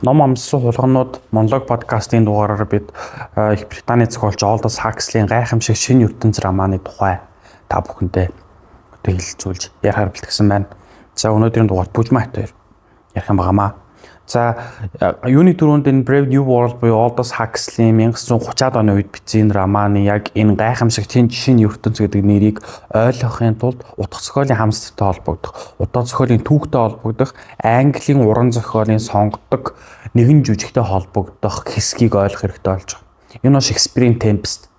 Ном амссан хулганууд монолог подкастын дугаараар бид Их Британий зохиолч Олдос Хакслийн гайхамшиг шинэ ертөнц романы тухай та бүхэндээ хэлэлцүүлж ярихаар бэлтгэсэн байна. За өнөөдрийн дугаарт Бүжмайт хоёр ярих юм багамаа. За юуны түрүүнд энэ Brave New World буюу Олдос Хакслийн 1930-ад оны үед бичсэн романы яг энэ гайхамшиг шинэ ертөнц гэдэг нэрийг ойлгохын тулд утга зохиолын хамстай холбогдох, утга зохиолын түүхтэй холбогдох, Английн уран зохиолын сонгодог нэгэн жүжигтэй холбогдох хэсгийг ойлгох хэрэгтэй болж байгаа. Энэ нь Шекспирийн Tempest.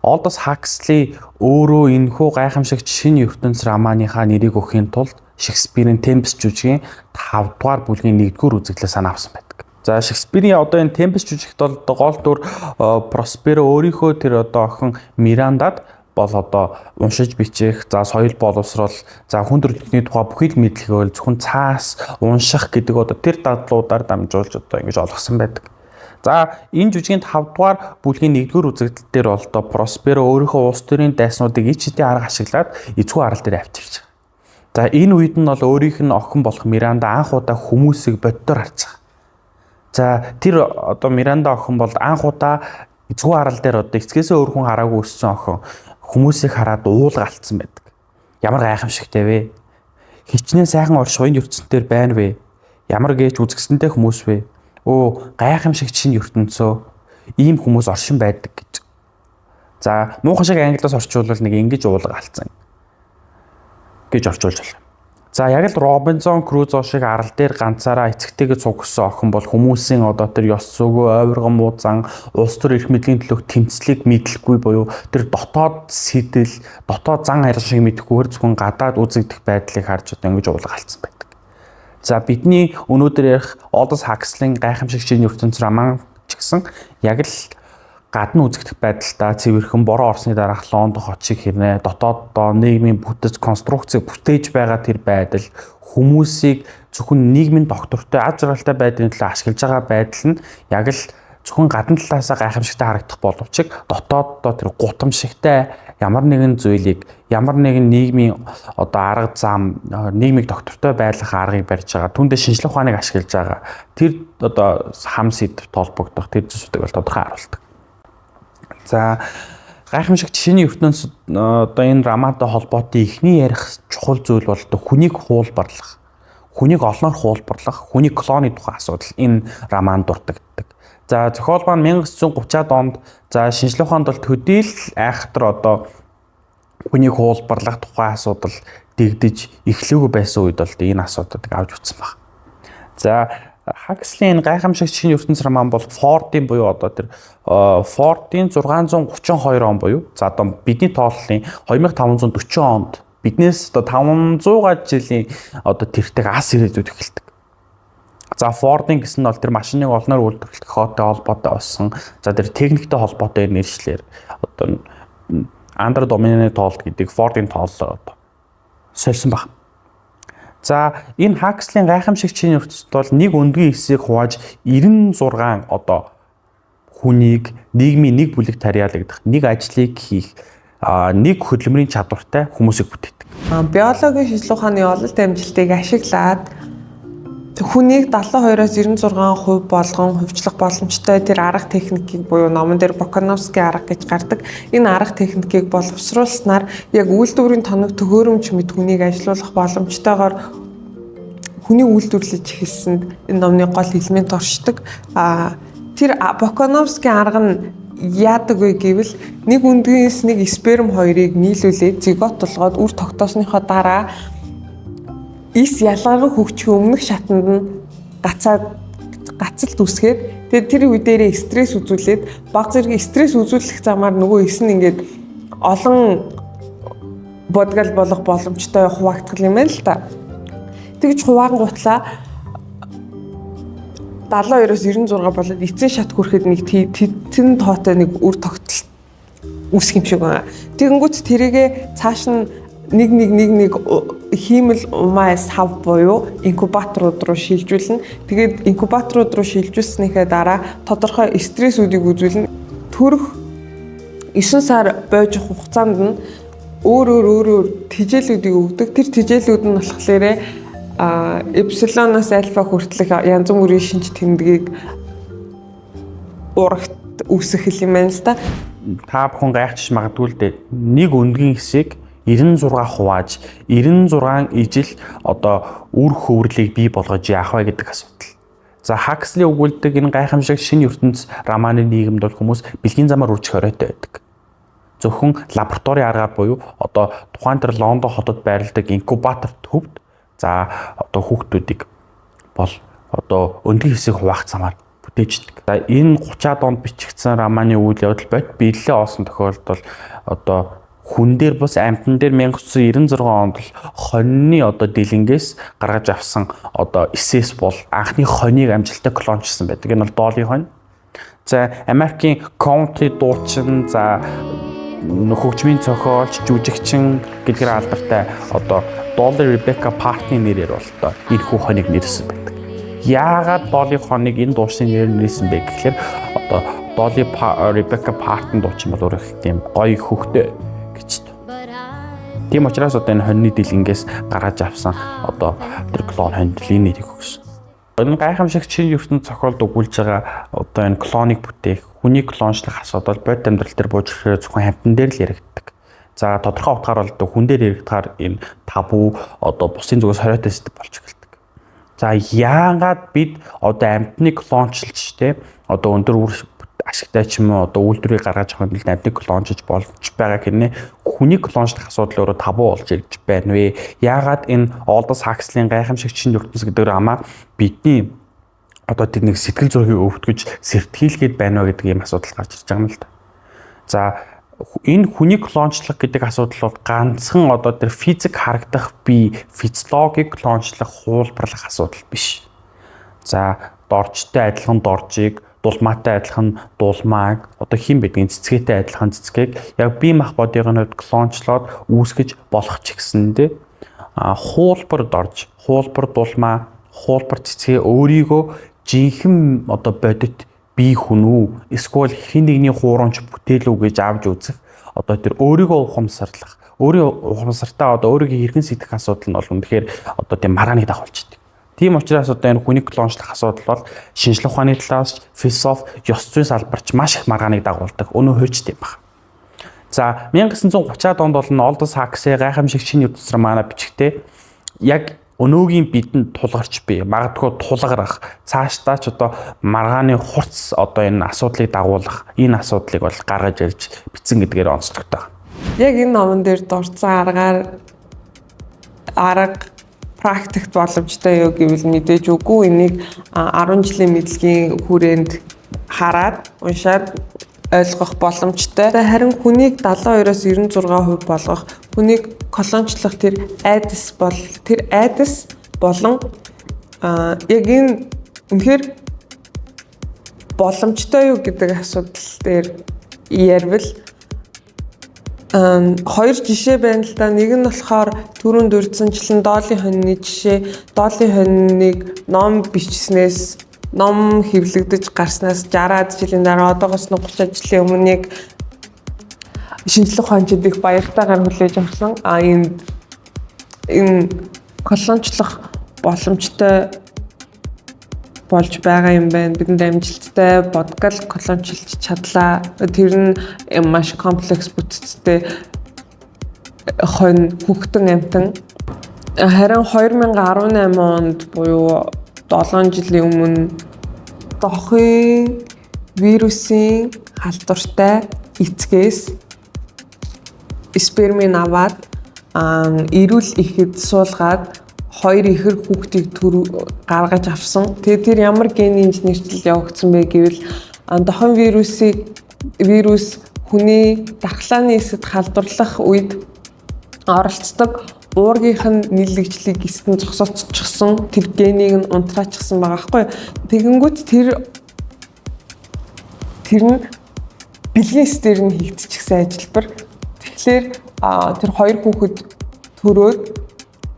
Олдос Хаксли өөрөө энэхүү гайхамшигт шинэ ертөнц романыхаа нэрийг өгөхийн тулд Шекспирийн Tempest жүжигийн 5 дугаар бүлгийн 1-р үзэгдлээс санаа авсан байдаг. За Шекспирийн одоо энэ Tempest жүжигт бол гол дүр Просперо өөрийнхөө тэр одоо охин Мирандад бол одоо уншиж бичих, за соёл боловсрол, за хүн төрөлхтний тухай бүхий л мэдлэгээ зөвхөн цаас унших гэдэг одоо тэр дадлуудаар дамжуулж одоо ингэж олгосон байдаг. За энэ жүжигийн 5 дугаар бүлгийн 1-р үзэгдэл дээр бол одоо Просперо өөрийнхөө улс төрийн дайснуудыг ид шидийн арга ашиглаад эцгүй арал дээр авчирч байгаа. За энэ үед нь бол өөрийнх нь охин болох Миранда анх удаа хүмүүсийг боддоор харж байгаа. За тэр одоо Миранда охин бол анх удаа эцгүй арал дээр одоо эцгээсээ өөр хүн хараагүй өссөн охин хүмүүсийг хараад уулга алдсан байдаг. Ямар гайхамшигтай вэ? Хичнээн сайхан орших энэ ертөнцийн дээр байна вэ? Ямар гэж үзэсгэлэнтэй хүмүүс вэ? Оо, гайхамшигт шинэ ертөнцөө ийм хүмүүс оршин байдаг гэж. За муухай шиг англиас орчуулвал нэг ингэж уулга алдсан гэж орчуулж байна. За яг л Робинзон Крузо шиг арал дээр ганцаараа эцэгтэйгээ цугсан охин бол хүмүүсийн одоо тэр ёс зүйгүй ойвргон муузан улс төр эрх мэдлийн төлөөх тэмцлийг мэдлэхгүй буюу тэр дотоод сэтэл, дотоод зан харил шиг мэдэхгүйгээр зөвхөн гадаад үзэгдэх байдлыг харж одоо ингэж уулга алдсан байдаг. За бидний өнөөдөр ярих Олдос Хакслийн гайхамшиг шинэ ертөнц роман ч гэсэн яг л гадна үзэгдэх байдалтай цэвэрхэн бороо орсны дараах Лондон хот шиг хэрнээ дотооддоо нийгмийн бүтэц конструкцийг бүтээж байгаа тэр байдал хүмүүсийг зөвхөн нийгмийн доктортой аз жаргалтай байдлын төлөө ашиглаж байгаа байдал нь яг л зөвхөн гадна талаасаа гайхамшигтай харагдах боловч дотооддоо тэр гутамшигтай ямар нэгэн зүйлийг ямар нэгэн нийгмийн одоо арга зам нийгмийг доктортой байлгах аргыг барьж байгаа түүндээ шинжлэх ухааныг ашиглаж байгаа тэр одоо хам сэдвт холбогдох тэр зүйлсүүдийг бол тодорхой харуулдаг. За гайхамшигт шинэ ертөнц одоо энэ романтай холбоотой эхний ярих чухал зүйл бол хүнийг хуулбарлах. Хүнийг олноор хуулбарлах, хүний клоны тухай асуудал энэ романд дурддагддаг. За зохиол маань 1930-ад онд за шинжлэх ухаанд бол төдийл айхтар одоо хүнийг хуулбарлах тухай асуудал дэгдэж эхлэегүй байсан үед бол энэ асуудлыг авч утсан баг. За Хакслийн гайхамшигт шинэ ертөнц роман бол Фордын буюу одоо тэр Фордын 632 он буюу за одоо бидний тооллын 2540 онд биднээс одоо 500-аад жилийн одоо тэртэг ас ирээдүйд эхэлдэг. За Фордын гэсэн нь бол тэр машиныг олноор үйлдвэрлэх хоотой холбоотой болсон. За тэр техниктэй холбоотой нэршлэр одоо Андер Доминий тоолт гэдэг Фордын тооллоор одоо сольсон баг. За энэ Хакслийн гайхамшигт шинэ ертөнцид бол нэг өндгийн хэсгийг хувааж 96 одоо хүнийг нийгмийн нэг бүлэг тариалагдах, нэг ажлыг хийх, нэг хөдөлмөрийн чадвартай хүмүүсийг бүтээдэг. Биологийн шинжлэх ухааны ололт амжилтыг ашиглаад хүнийг 72-оос 96% болгон хувьчлах боломжтой тэр арга техникийг буюу номон дээр Бокановский арга гэж гардаг. Энэ арга техникийг боловсруулснаар яг үйлдвэрийн тоног төгөөрөмж мэд хүнийг ажилуулах боломжтойгоор хүний үйлдвэрлэж эхэлсэнд энэ номны гол элемент оршдог. Тэр Бокановский арга нь яадаг вэ гэвэл нэг өндгөөс нэг сперм хоёрыг нийлүүлээд зигот толгойд үр тогтоосныхоо дараа ис ялгарх хөгжих өмнөх шатанд нь гацалт үсгээд тэр үе дээрээ стресс үзүүлээд баг зэрэг стресс үзүүлэх замаар нөгөө ис нь ингээд олон бодгал болох боломжтой хуваагдах юм байна л да. Тэгж хуваангуутлаа 72-оос 96 болоод эцсийн шат хүрэхэд нэг тэн тоотой нэг үр тогтолт үүсэх юм шиг байна. Тэгэнгүүт тэрийгэ цааш нь нэг хиймэл умаа сав буюу инкубаторууд руу шилжүүлнэ. Тэгээд инкубаторууд руу шилжүүлснийхээ дараа тодорхой стрессүүдийг үзүүлнэ. Төрөх 9 сар бойжих хугацаанд нь өөр тижээлүүдийг өгдөг. Тэр тижээлүүд нь болохоор эпсилоноос альфа хүртэлх янз бүрийн шинж тэмдгийг урагт үүсэх юм байна л да. Та бүхэн гайхчих магадгүй л дээ. Нэг өндгийн хэсэг 96 хувааж 96 ижил одоо үр хөврлийг бий болгож яах вэ гэдэг асуудал. За Хаксли өгүүлдэг энэ гайхамшиг шинэ ертөнц романы нийгэмд бол хүмүүс бэлгийн замаар үржих оройтой байдаг. Зөвхөн лабораторийн аргаар буюу одоо тухайн тэр Лондон хотод байрладаг инкубатор төвд за одоо хүүхдүүдийг бол одоо өндгийн хэсэг хуваах замаар бүтээждэг. За энэ 30-аад онд бичигдсэн романы үйл явдал бод биелэлээ олсон тохиолдолд одоо хүн дээр бас амтан дээр 1996 онд л хоньны одоо дэлингээс гаргаж авсан одоо эсэс бол анхны хоньыг амжилттай клончсон байдаг. Энэ бол Долли хонь. За Америкийн County дуучин за хөгжмийн зохиолч, жүжигчин гэдгээр алдартай одоо Dolly Rebecca Parton нэрээр бол одоо энэ хүү хоньыг нэрсэн байдаг. Яагаад Dolly хоньыг энэ дуучны нэрээр нэрсэн бэ гэхээр одоо Dolly Rebecca Parton дуучин бол өөрөө тийм гоё хөхтэй гэж. Тийм учраас одоо энэ хоньны дэлгээс гаргаж авсан одоо тэр клон хоньны нэрийг өгсөн. Энэ гайхамшиг шинэ ертөнц зохиолд өгүүлж байгаа одоо энэ клоныг бүтээх, хүний клончлах асуудал бод амьдрал дээр бууж ирэхээр зөвхөн хамтан дээр л яригддаг. За тодорхой утгаар бол хүн дээр яригдахаар энэ табу одоо бусын зүгээс хориотой сэдв болж эхэлдэг. За яагаад бид одоо амтны клончлж те одоо өндөр үр ашигтай ч юм уу одоо үйлдвэрийг гаргаж авах юм амтны клончж болж байгаа гэнэ хүний клончлах асуудал өөрөө табу болж ирж байна вэ? Яагаад энэ Олдос Хакслийн гайхамшиг шинэ ертөнц гэдэг амаа бидний одоо тэр нэг сэтгэл зүйн өвтгөж сэртгийлгээд байна вэ гэдэг ийм асуудал гарч ирж байгаа юм л да. За энэ хүний клончлах гэдэг асуудал бол ганцхан одоо тэр физик харагдах бие физиологик клончлах хуулбарлах асуудал биш. За доржтой адилхан доржийг, дулмаатай адилхан дулмааг, одоо хин бидгийн цэцгээтэй адилхан цэцгийг яг бие махбодын хувьд клончлоод үүсгэж болох ч гэсэндээ хуулбар дорж, хуулбар дулмаа, хуулбар цэцгээ өөрийгөө жинхэнэ одоо бодит бие хүн үү эсвэл хин нэгний хуурамч бүтээл үү гэж авч үзэх одоо тэр өөрийгөө ухамсарлах, ухамсартаа одоо өөрийгөө хэрхэн сэтгэх асуудал нь бол үнэхээр одоо тийм маргааныг дагуулж. Тийм учраас одоо энэ хүний клончлах асуудал бол шинжлэх ухааны талаас философи, ёс зүйн салбарч маш их маргааныг дагуулдаг. Өнөө хуульчт юм байна. За 1930-аад онд бол Олдос Хаксли гайхамшиг шинэ ертөнц романа бичгтээ яг өнөөгийн бидэнд тулгарч бий. Магадгүй тулгарах, цаашдаа ч одоо маргааны хурц одоо энэ асуудлыг дагуулах, энэ асуудлыг бол гаргаж ирж бичсэн гэдгээр онцлогтой. Яг энэ номон дээр дурдсан арга практикт боломжтой юу гэвэл мэдээж үгүй энийг 10 жилийн мэдлэгийн хүрээнд хараад уншаад ойлгох боломжтой. Харин хүнийг 72-оос 96% болгох, хүнийг колончлох тэр айдас болон яг энэ үнэхээр боломжтой юу гэдэг асуудал дээр ярил. Хоёр жишээ байна л да. Нэг нь болохоор түрүүнд дурдсанчлан Долли хоньны жишээ. Долли хоньныг ном бичснээс ном хэвлэгдэж гарснаас 60-аад жилийн дараа одоогоос 30 жилийн өмнө шинжлэх ухаанчид их баяртайгаар хүлээж авсан. Энэ колончлох боломжтой болж байгаа юм байна. Бидэнд амжилттай бодгал колончилж чадлаа. Тэр нь маш комплекс бүтцтэй хонь хүүхдэн амтан. Харин 2018 онд буюу 7 жилийн өмнө дохын вирусын халдвартай эцгээс спермийг аваад эрүүл ихэд суулгаад 2 ихэр хүүхдийг гаргаж авсан. Тэгээд тэр ямар генийн инженерчлэл явагдсан бэ гэвэл дохин вирус хүний дархлааны эсэд халдварлах үед оролцдог уургийнх нь нийлэгжлийг эсдэн зогсоолцчихсон тэр генийг нь унтраачсан байгаа байхгүй. Тэгэнгүүт тэр нь бэлгийн стер нь хийгдчихсэн ажилбар. Тэгэхээр тэр 2 хүүхэд төрөөд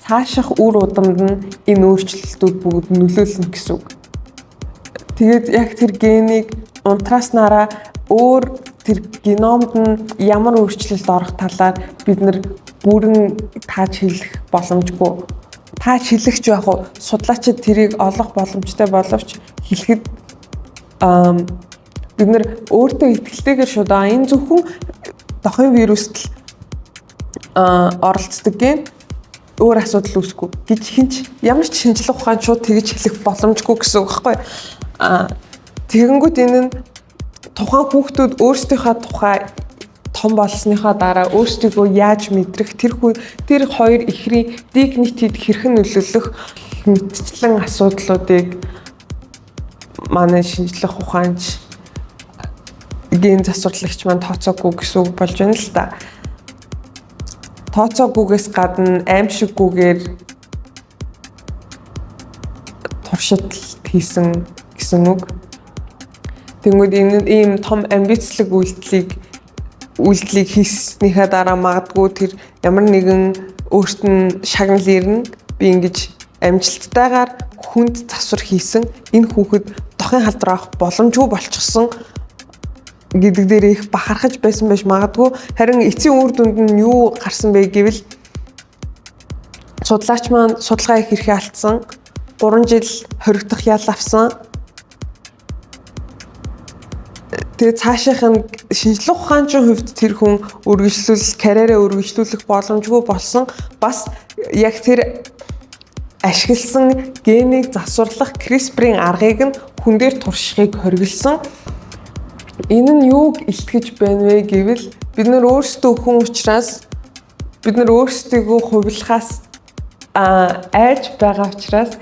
цааших үр удамд нь энэ өөрчлөлтүүд бүгд нөлөөлнө гэсэн үг. Тэгээд яг тэр генийг унтрааснараа өөр тэр геномд нь ямар өөрчлөлт орох талаар бид нар бүрэн тааж хэлэх боломжгүй. та хэлэгч байх уу? Судлаачид тэрийг олох боломжтой боловч хэлэхэд бид нэр өөртөө итгэлтэйгээр шууд энэ зөвхөн дохын вируст оролцдог гэм өөр асуудал үүсэхгүй гэж хинч ямар ч шинжлэх ухаан шууд тэгж хэлэх боломжгүй гэсэн үг байхгүй. Тэгэнгүүт энэ нь тухайн хүүхдүүд өөрсдийнхөө тухай том болсныхаа дараа өөрсдийгөө яаж мэдрэх тэр хоёр ихрийн дигнитид хэрхэн нөлөөлөх мэдчлэн асуудлуудыг манай шинжлэх ухаанч ген засварлагч маань тооцоогүй гэсэн үг болж байна л та. Тооцоогүйгээс гадна аимшиггүйгээр туршилт хийсэн гэсэн үг. Тэгмээд энэ ийм том амбицлог үйлдэлийг хийснийхаа дараа магадгүй тэр ямар нэгэн өөрт нь шагнал ирнэ. Би ингэж амжилттайгаар хүнд засвар хийсэн энэ хүүхэд дохын халдвар авах боломжгүй болчихсон гэдэг дээр их бахархаж байсан байж магадгүй. Харин эцсийн үр дүнд нь юу гарсан бэ гэвэл судлаач маань судалгаа их хэрхээ алдсан. 3 жил хоригдох ял авсан. Тэгээ цаашийнх нь шинжлэх ухаанчийн хувьд тэр хүн карьераа өргөжлүүлэх боломжгүй болсон. Бас яг тэр ашигласан генийг засварлах CRISPR-ийн аргыг нь хүн дээр туршихыг хориглосон. Энэ нь юуг илтгэж байна вэ гэвэл бид нар өөрсдөө хүн учраас бид нар өөрсдийгөө хувилахаас айж байгаа учраас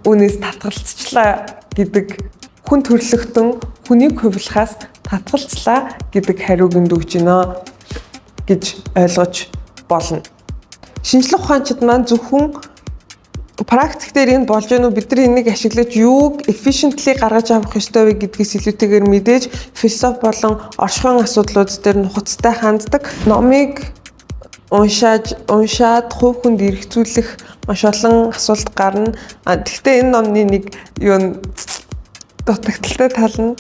үнээс татгалцчлаа гэдэг хүн төрлөختөн хүнийг хувилахаас татгалцлаа гэдэг хариуг нь өгж байна гэж ойлгож болно. Шинжлэх ухаанчид маань зөвхөн практик дээр энэ болж байна уу, бид нар энийг ашиглаж юуг efficiently гаргаж авах ёстой вэ гэдгээс илүүтэйгээр мэдээж философи болон оршихуйн асуудлууд дээр нухацтай ханддаг. Номыг уншаад хувь хүнд эргцүүлэх маш олон асуулт гарна. Гэхдээ энэ номны нэг юу дутагдaltaй тал нь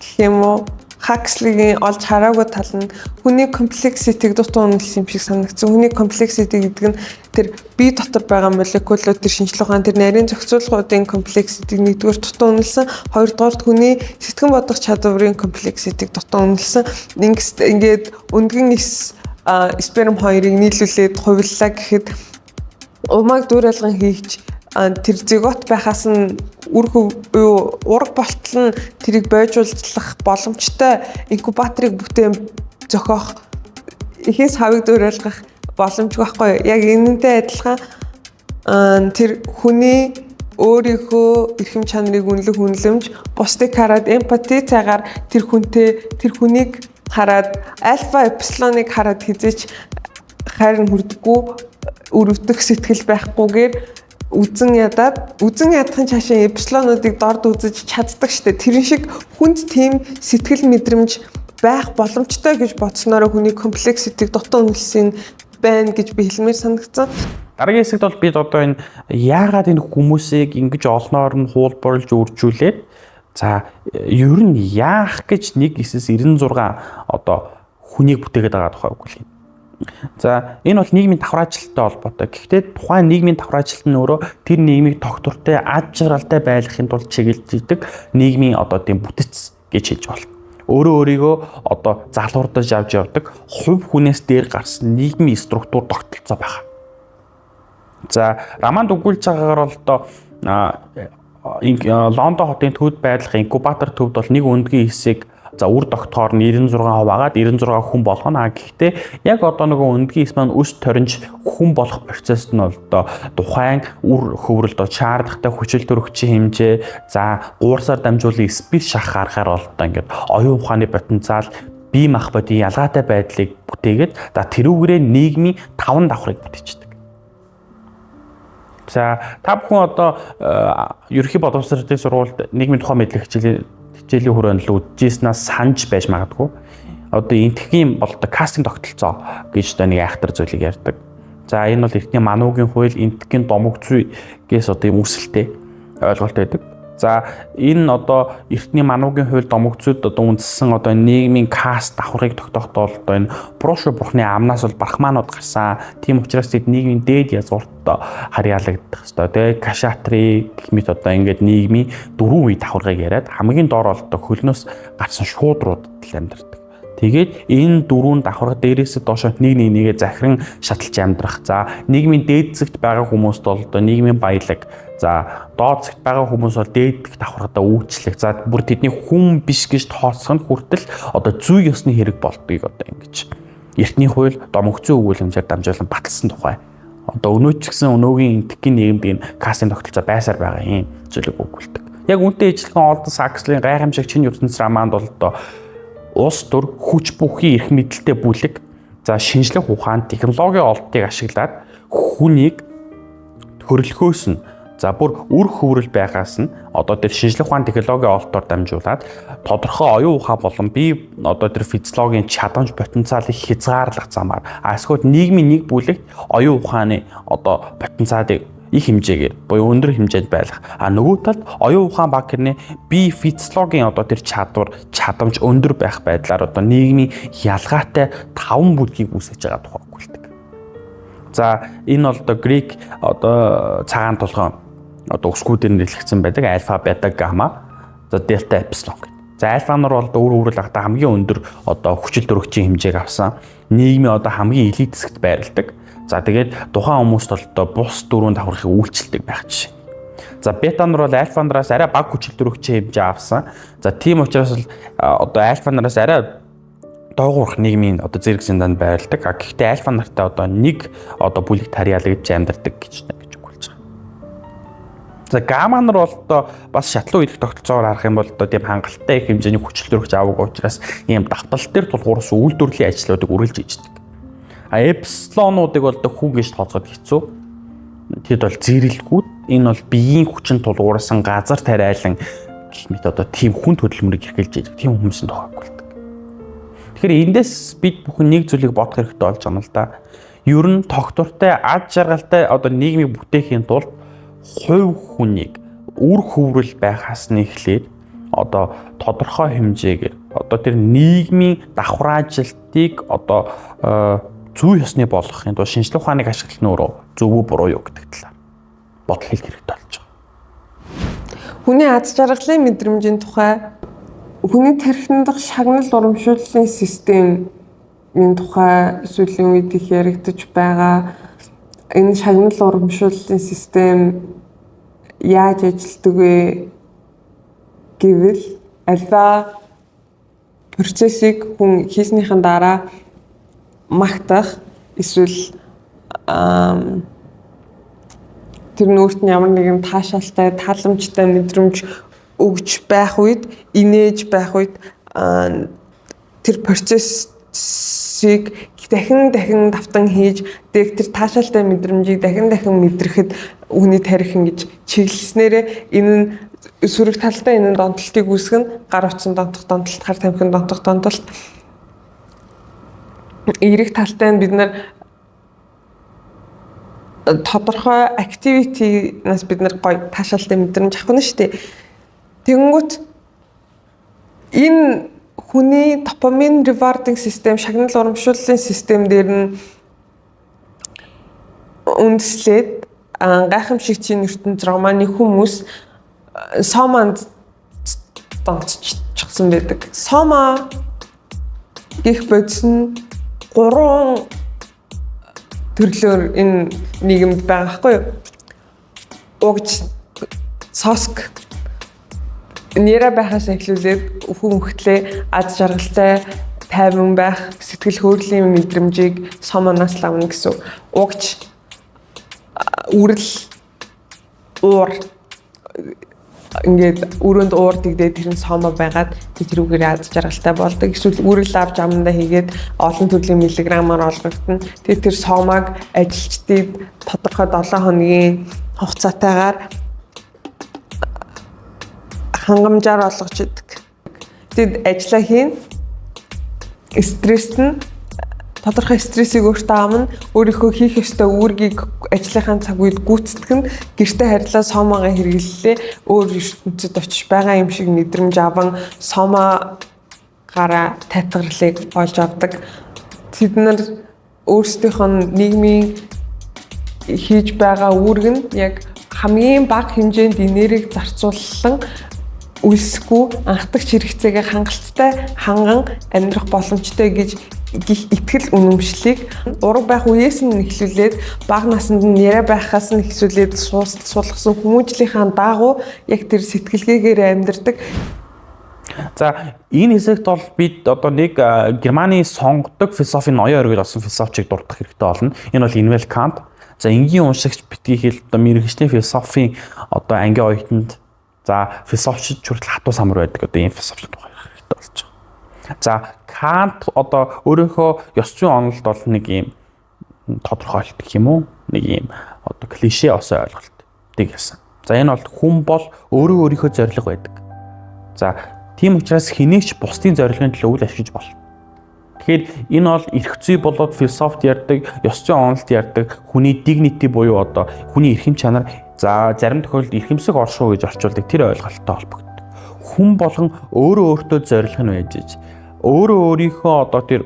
гэх юм уу, Huxley-гийн олж хараагүй тал нь хүний комплекситийг дутуу үнэлсэн юм шиг санагдсан. Хүний комплексити гэдэг нь тэр бие дотор байгаа молекулууд, тэр шинжлэх ухаан, тэр нарийн зохицуулгуудын комплекситийг нэгдүгээр дутуу үнэлсэн, хоёрдугаар хүний сэтгэн бодох чадварын комплекситийг дутуу үнэлсэн. Ингээд өндгөн сперм хоёрыг нийлүүлээд хувиллаа гэхэд умаг дүр алган хийж тэр зигот байхаас нь ураг болтол нь тэрийг бойжуулах боломжтой инкубаторыг бүтээн зохиох ихээс хавыг дүр алгах боломжгүй байхгүй юу? Яг энэнтэй адилхан тэр хүний өөрийнхөө эрхэм чанарыг үнэлэх үнэлэмж, бусдыг хараад эмпати цагаар тэр хүнийг хараад альфа эпсилоныг хараад хизээч хайр нь хүрдэггүй, өрөвдөх сэтгэл байхгүйгээр үзэн ядахын цаашаа эпсилонуудыг дорд үзэж чаддаг штэ. Тэрэн шиг хүнд тийм сэтгэл мэдрэмж байх боломжтой гэж бодсноор хүний комплекситийг дутуу үнэлсэн байна гэж би хэлмээр санагдсан. Дараагийн хэсэгт бол бид одоо энэ яагаад энэ хүмүүсийг ингэж олноор нь хуулбарлаж үржүүлээд за ер нь яах гэж 1/96 одоо хүнийг бүтээгээд байгаа тухай үгэл. За энэ бол нийгмийн давхар ажилттай холбоотой. Гэхдээ тухайн нийгмийн давхар ажилт нь өөрөө тэр нийгмийг тогтвортой, ад жаргалтай байлгахын тулд чиглэж идэг нийгмийн одоо тийм бүтэц гэж хэлж болно. Өөрөө өөрийгөө одоо залуурдаж авч явдаг хувь хүнээс дээр гарсан нийгмийн структур тогтолцоо байна. За Романд өгүүлж байгаагаар бол одоо Лондон хотын төвд байрлах инкубатор төвд бол нэг өндгийн хэсэг за үр тогтохоор нь 96% агаад 96 хүн болгоно. Гэхдээ яг одоо нөгөө өндгийн хэсэг маань өс торинж хүн болох процесс нь бол одоо тухайн үр хөврөлд шаардлагатай хүчил төрөгчийн хэмжээ за гуурсаар дамжуулан спид шах гаргахаар бол одоо ингээд оюун ухааны потенциал бие махбодын ялгаатай байдлыг бүтээгээд за тэрүүгээрээ нийгмийн 5 давхрыг бүтээждэг. За та бүхэн одоо ерөнхий боловсролын сургуульд нийгмийн тухай мэдлэг хичээлийн хүрээнд л үзжсэнээс санаж байж магадгүй. Одоо энтхийн бол одоо кастинг тогтолцоо гэж одоо нэг айхтар зүйлийг ярьдаг. За энэ бол эртний мануугийн хууль энтхийн домог зүйгээс одоо юм үүсэлтэй ойлголт байдаг. За энэ одоо эртний мануугийн хууль домогцод одоо үндсэн одоо нийгмийн каст давхрыг тогтоохдоо одоо энэ Буруушуу бурхны амнаас бол брахманууд гарсан. Тийм учраас тэд нийгмийн дээд язгууртаа харьяалагдах хэвээр. Тэгээ кашатри гэх мэт одоо ингээд нийгмийн дөрвөн үе давхрыг яриад хамгийн доор бол одоо хөлнөөс гарсан шуудрууд амьдардаг. Тэгээд энэ дөрвөн давхар дээрээс доошо нэгээ захиран шаталж амьдрах. За нийгмийн дээд зэгт байгаа хүмүүст бол одоо нийгмийн баялаг. За доод зэгт байгаа хүмүүс бол дээд давхаргадаа үйлчлэх. За бүр тэдний хүн биш гэж тооцох нь хүртэл одоо зүй ёсны хэрэг болдгийг одоо ингэж эртний хууль домогцын өгүүлэмжээр дамжуулан баталсан тухай. Одоо өнөөч гэсэн өнөөгийн энтхийн нийгэмд энэ кастинг тогтолцоо байсаар байгаа юм зүйлийг өгүүлдэг. Яг үнтэй ижилхэн Олдос Хакслийн гайхамшиг шинэ ертөнцийн романд бол одоо улс төр хүч бүхий эрх мэдэлтэй бүлэг за шинжлэх ухаан технологийн олдтыг ашиглаад хүнийг төрөлхөөс нь за бүр үр хөврөл байгаас нь одоо тэр шинжлэх ухаан технологийн олдтоор дамжуулаад тодорхой оюун ухаан болон бие одоо тэр физиологийн чадамж потенциалыг хязгаарлах замаар эсвэл нийгмийн нэг бүлэгт оюун ухааны одоо потенциалыг их хэмжээгээр буюу өндөр хэмжээнд байлгах. Нөгөө талд оюун ухаан баг хэрнээ бие физиологийн одоо тэр чадвар, чадамж өндөр байх байдлаар одоо нийгмийн ялгаатай 5 бүлгийг үүсгэж байгаа тухай өгүүлдэг. За энэ бол одоо грек одоо цагаан толгойн одоо өсгүүдээр нэрлэгдсэн байдаг альфа, бета, гамма, за дельта, эпсилон гэдэг. За альфа нар бол өөр агтаа хамгийн өндөр одоо хүчил төрөгчийн хэмжээг авсан нийгмийн одоо хамгийн элит хэсэгт байрладаг. За тэгээд тухайн хүмүүст бол одоо бус дөрвөн давхархыг үйлчлдэг байх жишээ. За бета нар бол альфа нараас арай бага хүчил төрөгчийн хэмжээ авсан. За тийм учраас л одоо альфа нараас арай доогуурх нийгмийн одоо зэрэг зэндаанд байрладаг. Гэхдээ альфа нартай одоо нэг одоо бүлэгт харьяалагдж амьдардаг гэж өгүүлж байгаа. За гамма нар бол одоо бас шатлуу идэх тогтолцоогоор харах юм бол одоо тийм хангалттай их хэмжээний хүчил төрөгч аваагүй учраас ийм давтал дээр тулгуурсан үйлдвэрлэлийн ажлуудыг үргэлж хийдэг. Эпсилонуудыг бол хүн гэж тооцоход хэцүү. Тэд бол зэрэлгүүд. Энэ бол биеийн хүчин тулгуурсан газар тариалан гэх мэт одоо тийм хүн хөдөлмөрийг эрхэлж яадаг. Тийм хүмүүсийн тухайг болдог. Тэгэхээр эндээс бид бүхэн нэг зүйлийг бодох хэрэгтэй болж байгаа юм л да. Ер нь тогтвортой, аз жаргалтай одоо нийгмийг бүтээхийн тулд хувь хүнийг үр хөврөл байхаас нь эхлээд одоо тодорхой хэмжээгээр одоо тэр нийгмийн давхраажилтыг одоо зүй ёсны болгохын тулд шинжлэх ухааныг ашиглах нь өөрөө зөв үү буруу юу гэдэг талаар бодол хийх хэрэгтэй болж байгаа. Хүний аз жаргалын мэдрэмжийн тухай, хүний тархинд дах шагнал урамшууллын системийн тухай сүүлийн үед их яригдж байгаа. Энэ шагнал урамшууллын систем яаж ажилладаг вэ гэвэл альва процессыг хүн хийснийхэн дараа магтах эсвэл тэр нүүрт нь ямар нэгэн таашаалтай, таламжтай мэдрэмж өгж байх үед, инээж байх үед тэр процессыг дахин давтан хийж тэр таашаалтай мэдрэмжийг дахин мэдрэхэд хүний тарих ингэж чиглэснээрээ энэ нь сөрөг талтай энэ донтолтыг үүсгэн гар утсан донтох донтолт, хар тамхин донтох донтолт. Эерэг талтай нь бид нар тодорхой activity-наас бид нар гоё таашаалтай мэдрэмж авах нь шүү дээ. Тэгэнгүүт энэ хүний допамин rewarding систем, шагнал урамшууллын систем дээр нь үндэслээд гайхамшигчийн ертөнц романы хүмүүс соманд донтчихсан байдаг. Сома гих бодис нь 3 төрлөөр энэ нийгэмд байгаа хгүй юу? Угж, соск, нэрэ байхаас эхлүүлээд хүн хөлтлээ аз жаргалтай, тайван байх, сэтгэл хөдлөлийн мэдрэмжийг сомоноос авна гэсэн. Угж, үрэл, уур ингээд өрөөнд уур дэгдээ тэр нь сомо байгаад тэрүүгээр аз жаргалтай болдог. Эсвэл үрэл авч амнда хийгээд олон төрлийн миллиграмаар олгогдно. Тэр сомог ажилчдыг тодорхой 7 хоногийн хугацаатайгаар хангамжаар олгож идэг. Тэд ажиллаа хийн. Стресст нь тодорхой стрессийг өөртөө амна, өөрийнхөө хийх ёстой үүргийг ажлынхаа цаг үед гүйцэтгэн, гэртээ харьлаа сомоогоо хэрэглэлээ, өөр ертөнцид очиж байгаа юм шиг мэдрэмж аван сомоогаараа тайтгарлыг олж авдаг. Тэд нар өөрсдийнх нь нийгмийн хийж байгаа үүрэг нь яг хамгийн бага хэмжээнд энерги зарцуулсан үлсэхгүй анхдагч хэрэгцээгээ хангалттай ханган амьдрах боломжтой гэж гих итгэл үнэмшлийг ураг байх үеэс нь эхлүүлээд бага наснд нь яриа байхаас нь эхлүүлээд суулгасан хүмүүжлийнхаа дагуу яг тэр сэтгэлгээгээр амьдардаг. За энэ хэсэгт бол бид одоо нэг Германы сонгодог философийн ноён оргил болсон философчийг дурдах хэрэгтэй болно. Энэ бол Иммануэл Кант. За энгийн уншигч битгий хэл одоо мэргэжлийн философийн одоо ангийн оюутанд за философчид хүртэл хатуу самар байдаг одоо энэ философийн тухай хэрэгтэй болж байгаа. За Кант одоо өөрийнхөө ёс зүйн онолд бол нэг юм тодорхойлт гэх юм уу? Нэг юм одоо клишэ осон ойлголтыг хэлсэн. За энэ бол хүн бол өөрийнхөө зорилго байдаг. За тийм учраас хэнийгч бусдын зорилгын төлөө үйл ашиглаж болно. Тэгэхээр энэ бол эрх зүй болоод философт ярьдаг, ёс зүйн онолд ярьдаг, хүний dignity буюу одоо хүний эрхэм чанар, за зарим тохиолдолд эрхэмсэг оршуу гэж орчуулдаг тэр ойлголттой холбогддог. Хүн болгон өөртөө зорилго нь байж иж өөрийнхөө одоо тэр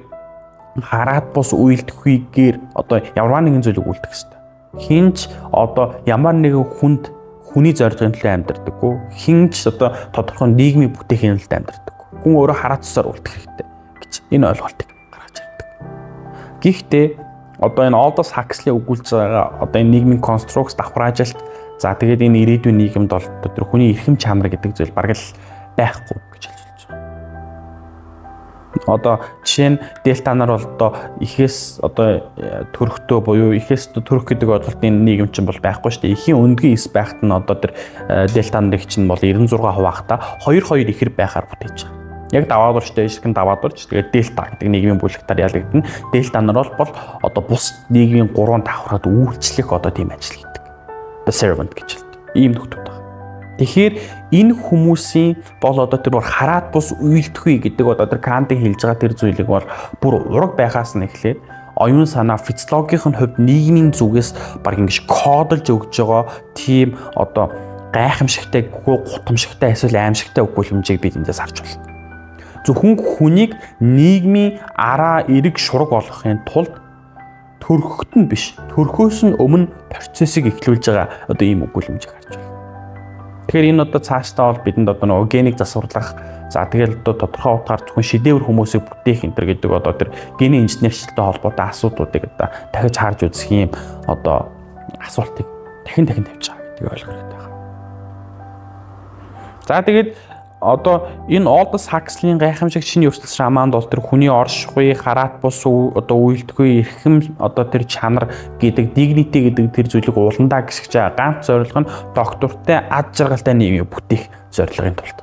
хараад бус үйлдэхүйгээр одоо ямар нэгэн зүйлийг үлдэх хэрэгтэй. Хинч одоо ямар нэгэн хүнд хүний зорилгын төлөө амьдардаггүй. Хинч одоо тодорхой нийгмийн бүтээхийн төлөө амьдардаггүй. Хүн өөрөө хараад тусаар үлдэх хэрэгтэй гэж энэ ойлголтыг гаргаж ирдэг. Гэхдээ одоо энэ Aldous Huxley өгүүлж байгаа одоо энэ нийгмийн конструкц давхар ажилт за тэгээд энэ ирээдүйн нийгэмд бол тэр хүний эрхэм чанар гэдэг зүйл бараг л байхгүй гэж хэлж байна. Одоо жишээ нь дельтанаар бол одоо ихээс одоо төрөхтөө буюу ихээс төрөх гэдэг ойлголтын нийгэм чинь бол байхгүй шүү дээ. Эхийн өндгийн эс байхад нь одоо тэр дельтаныг чинь бол 96% хаваахта 2 ихэр байхаар бүтээж байгаа. Яг даваадурчтай шиг нь даваадурч тэгээд дельта гэдэг нийгмийн бүлэгтээр ялгагдана. Дельтанаар бол одоо бус нийгмийн 3 давхраад үйлчлэх одоо тийм ажил хийдэг. The servant гэж хэлдэг. Ийм нөхдүүд байна. Тэгэхээр энэ хүмүүсийн бол одоо тэр хараад бус үйлдэхгүй гэдэг одоо тэр Кантыг хэлж байгаа тэр зүйлийг бол бүр ураг байхаас нь эхлээд оюун санаа физиологийн хувьд нийгмийн зүгээс баг ингэж кодолж өгж байгаа тийм одоо гайхамшигтай, гутамшигтай эсвэл аимшигтай өгүүлбэмжийг бид эндээс харж байна. Зөвхөн хүнийг нийгмийн араа эрэг шураг болгохын тулд төрөхөд нь биш, төрхөөс нь өмнө процессыг эхлүүлж байгаа одоо ийм өгүүлбэмжийг харж байна. Тэгэхээр энэ одоо цаашдаа бол бидэнд одоо нөгөө генийг засварлах, за тэгэл одоо тодорхой утгаар зөвхөн шидэвэр хүмүүсийг бүтээх энэ төр гэдэг одоо тэр генийн инженерчлэлтэй холбоотой асуудлуудыг одоо дахиж харж үзэх юм одоо асуултыг дахин тавьж байгаа гэдгийг ойлгох хэрэгтэй байна. За тэгээд одоо энэ Aldous Huxley-ийн гайхамшиг шинэ ертөнц романд бол тэр хүний оршихуй, хараат бус одоо үйлдэхгүй эрхэм одоо тэр чанар гэдэг dignity гэдэг тэр зүйлийг ууландаа гисгэж байгаа ганц зорилго нь доктортой ад жаргалтай нийгмийг бүтээх зорилгын тулд.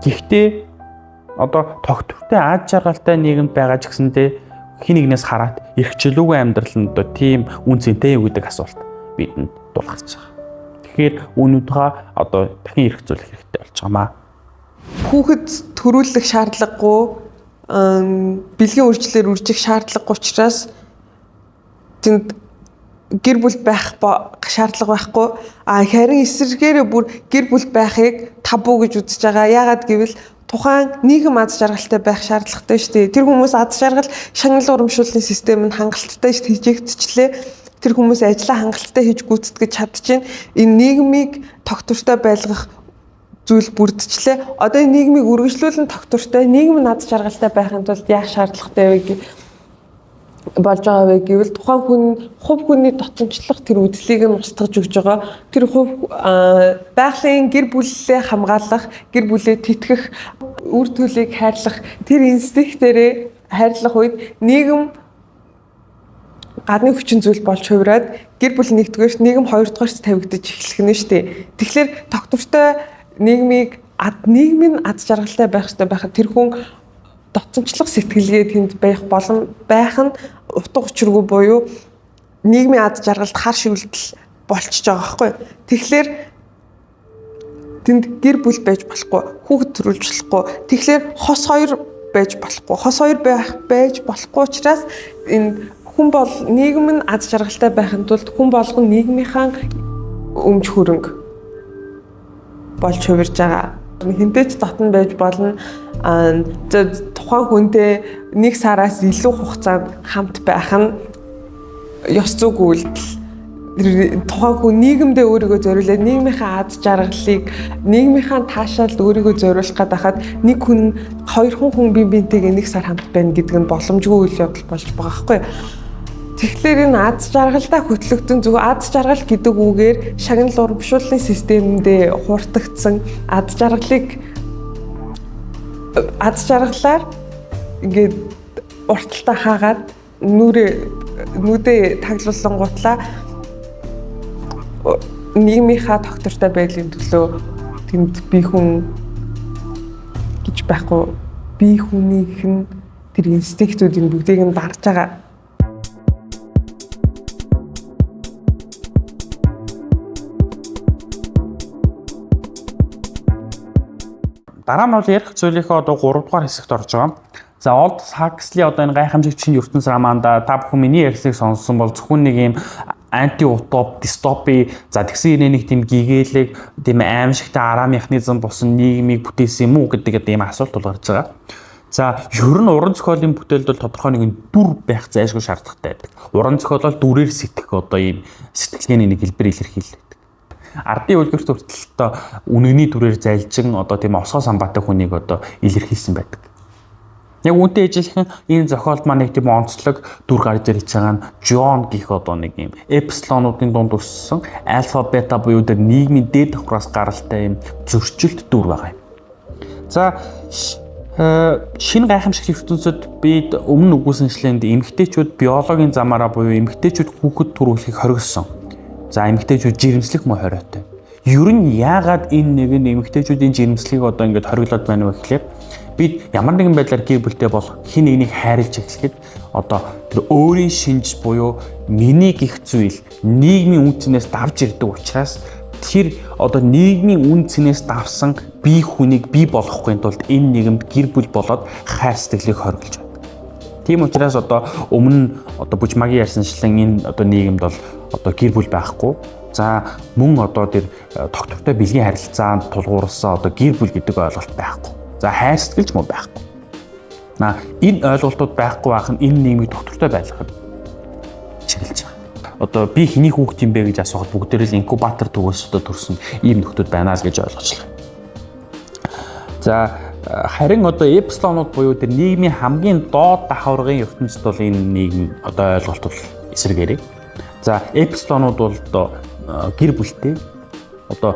Гэхдээ одоо доктортой ад жаргалтай нийгэмд байгаа ч гэсэндээ хин нэгнээс хараат эрхчлүүгүй амьдрал нь одоо тийм үн цэнтэй юу гэдэг асуулт бидэнд дулгарч байгаа. Тэгэхээр үүнүүдээ одоо дахин эрх зүүлэх хэрэгтэй болж байгаамаа. Хүүхэд төрүүлэх шаардлагагүй, бэлгийн үржлээр үржих шаардлагагүй учраас тэнд гэр бүл байх шаардлага байхгүй. Харин эсрэгээрээ бүр гэр бүл байхыг табу гэж үзэж байгаа. Яагаад гэвэл тухайн нийгэм аз жаргалтай байх шаардлагатай шүү дээ. Тэр хүмүүс аз жаргал шагнал урамшууллын систем нь хангалттай шүү хийжэгдчихлээ. Тэр хүмүүс ажлаа хангалттай хийж гүйцэтгэж чадчихээн. Энэ нийгмийг тогтвортой байлгах зүйл бүрдчихлээ. Одоо энэ нийгмийг үргэлжлүүлэн тогтвортой нийгэм над жаргалтай байхын тулд яах шаардлагатай вэ болж байгаа вэ гэвэл тухайн хувь хүний дотомчлох тэр үзлийг нь устгаж өгж байгаа. Тэр хувь байгалийн гэр бүлээ хамгаалах, гэр бүлээ тэтгэх, үр төлийг хайрлах тэр инстинктээрээ хайрлах үед нийгэм гадны хүчин зүйл болж хувираад гэр бүл нэгдүгээрт нийгэм хоёрдугаарт тавигдаж эхлэх нь шүү дээ. Тэгэхээр тогтвортой нийгмийн аз жаргалтай байх хэрэгтэй байхад тэр хүн дотомчлох сэтгэлгээ тэнд байх нь утга учиргүй буюу нийгмийн аз жаргалд хар шивэлдэл болчихж байгаа байхгүй. Тэгэхээр тэнд гэр бүл байж болохгүй, хүүхэд төрүүлж болохгүй. Тэгэхээр хос хоёр байж болохгүй. Хос хоёр байж болохгүй учраас энэ хүн бол нийгэм нь аз жаргалтай байхын тулд хүн болгон нийгмийнхаа өмч хөрөнгө болж хувирж байгаа. Хинтээч дотн байж болно. Тухайн хүнтэй нэг сараас илүү хугацаанд хамт байх нь ёс зүйн үйлдэл. Тухайн хүн нийгэмдээ өөрийгөө зориулаад нийгмийнхаа аз жаргалыг, нийгмийнхаа таашаалд өөрийгөө зориулах гээд байхад нэг хүн, хоёр хүн бие биентэйгээ нэг сар хамт байна гэдэг нь боломжгүй үйл явдал болж байгаа байхгүй юу? Тэгэхээр энэ аз жаргалтай хөтлөгдөн зөв аз жаргал гэдэг үгээр шагнал урамшууллын системэндээ хууртагдсан аз жаргалаар ингээд урталтаа хаагаад нүдээ таглуулсан гутлаа нийгмийнхаа тогтвортой байдлын төлөө тэнд бие хүн гэж байхгүй, бие хүнийх нь тэр инстинктүүдийн бүгдийг нь дарж байгаа. Дараа нь бол ярих зүйлийнхээ одоо 3 дугаар хэсэгт орж байгаа. За Олдос Хаксли одоо энэ гайхамшигчийн ертөнц ромаанда та бүхэн миний ярьслыг сонссон бол зөвхөн нэг юм анти-утоп, дистопи, за тэгсэн нэг тийм гэгээлэг, тийм аимшигтай араа механизм болсон нийгмийг бүтээсэн юм уу гэдэг ийм асуулт бол гарч байгаа. За ер нь уран зохиолын бүтээлд бол тодорхой нэгэн дүр байх зайлшгүй шаардлагатай байдаг. Уран зохиол бол дүрээр сэтгэх одоо ийм сэтгэлгээний нэг хэлбэр илэрхийлдэг. Ардын үлгэрт хүртэл үнэгний дүрээр зайлжин одоо тийм осгоо самбаатай хүнийг одоо илэрхийлсэн байдаг. Яг үүнтэй ижилхэн энэ зохиолд маань нэг тийм онцлог дүр гарч ирж байгаа нь Джон гэх одоо нэг юм эпсилонуудын дунд өссөн альфа бета буюу тэр нийгмийн дээд давхраас гаралтай юм зөрчилт дүр байгаа юм. За шинэ гайхамшигт ертөнцид бид өмнө үгүйсэнчлэнд эмэгтэйчүүд биологийн замаараа буюу эмэгтэйчүүд хүүхэд төрүүлэхийг хоригдсон. За эмэгтэйчүүд жирэмслэх мөн хориотой. Ер нь яагаад энэ нэг эмэгтэйчүүдийн жирэмслэгийг одоо ингэж хориглоод байна вэ гэхлээр бид ямар нэгэн байдлаар гэр бүлтэй болох хин нэгнийг хайрлж эхлэхэд одоо тэр өөрийн шинж буюу миний гих зүйл нийгмийн үн цэнээс давж ирдэг учраас тэр одоо нийгмийн үн цэнээс давсан бие хүнийг бий болгохын тулд энэ нийгэмд гэр бүл болоод хайр сэтгэлийг хориглож байдаг. Тийм учраас одоо өмнө одоо Бужмагийн ярьсанчлан энэ одоо нийгэмд бол одоо гэр бүл байхгүй. За мөн одоо тэр тогтвортой бэлгийн харилцаанд тулгуурсан одоо гэр бүл гэдэг ойлголт байхгүй. За хайр сэтгэлч мөн байхгүй. Энэ ойлголтууд байхгүй байх нь энэ нийгмийг тогтвортой байлгахад чиглэж байгаа. Одоо би хэний хүүхэд юм бэ гэж асуухад бүгдээрээ л инкубатор төгөөс одоо төрсөн ийм нөхдүүд байна л гэж ойлгочлаа. За харин одоо эпсилонууд буюу тэр нийгмийн хамгийн доод давхаргын ертөнцид бол энэ нийгэм одоо ойлголт бол эсрэгээрээ. За эпсилонууд бол одоо гэр бүлтэй одоо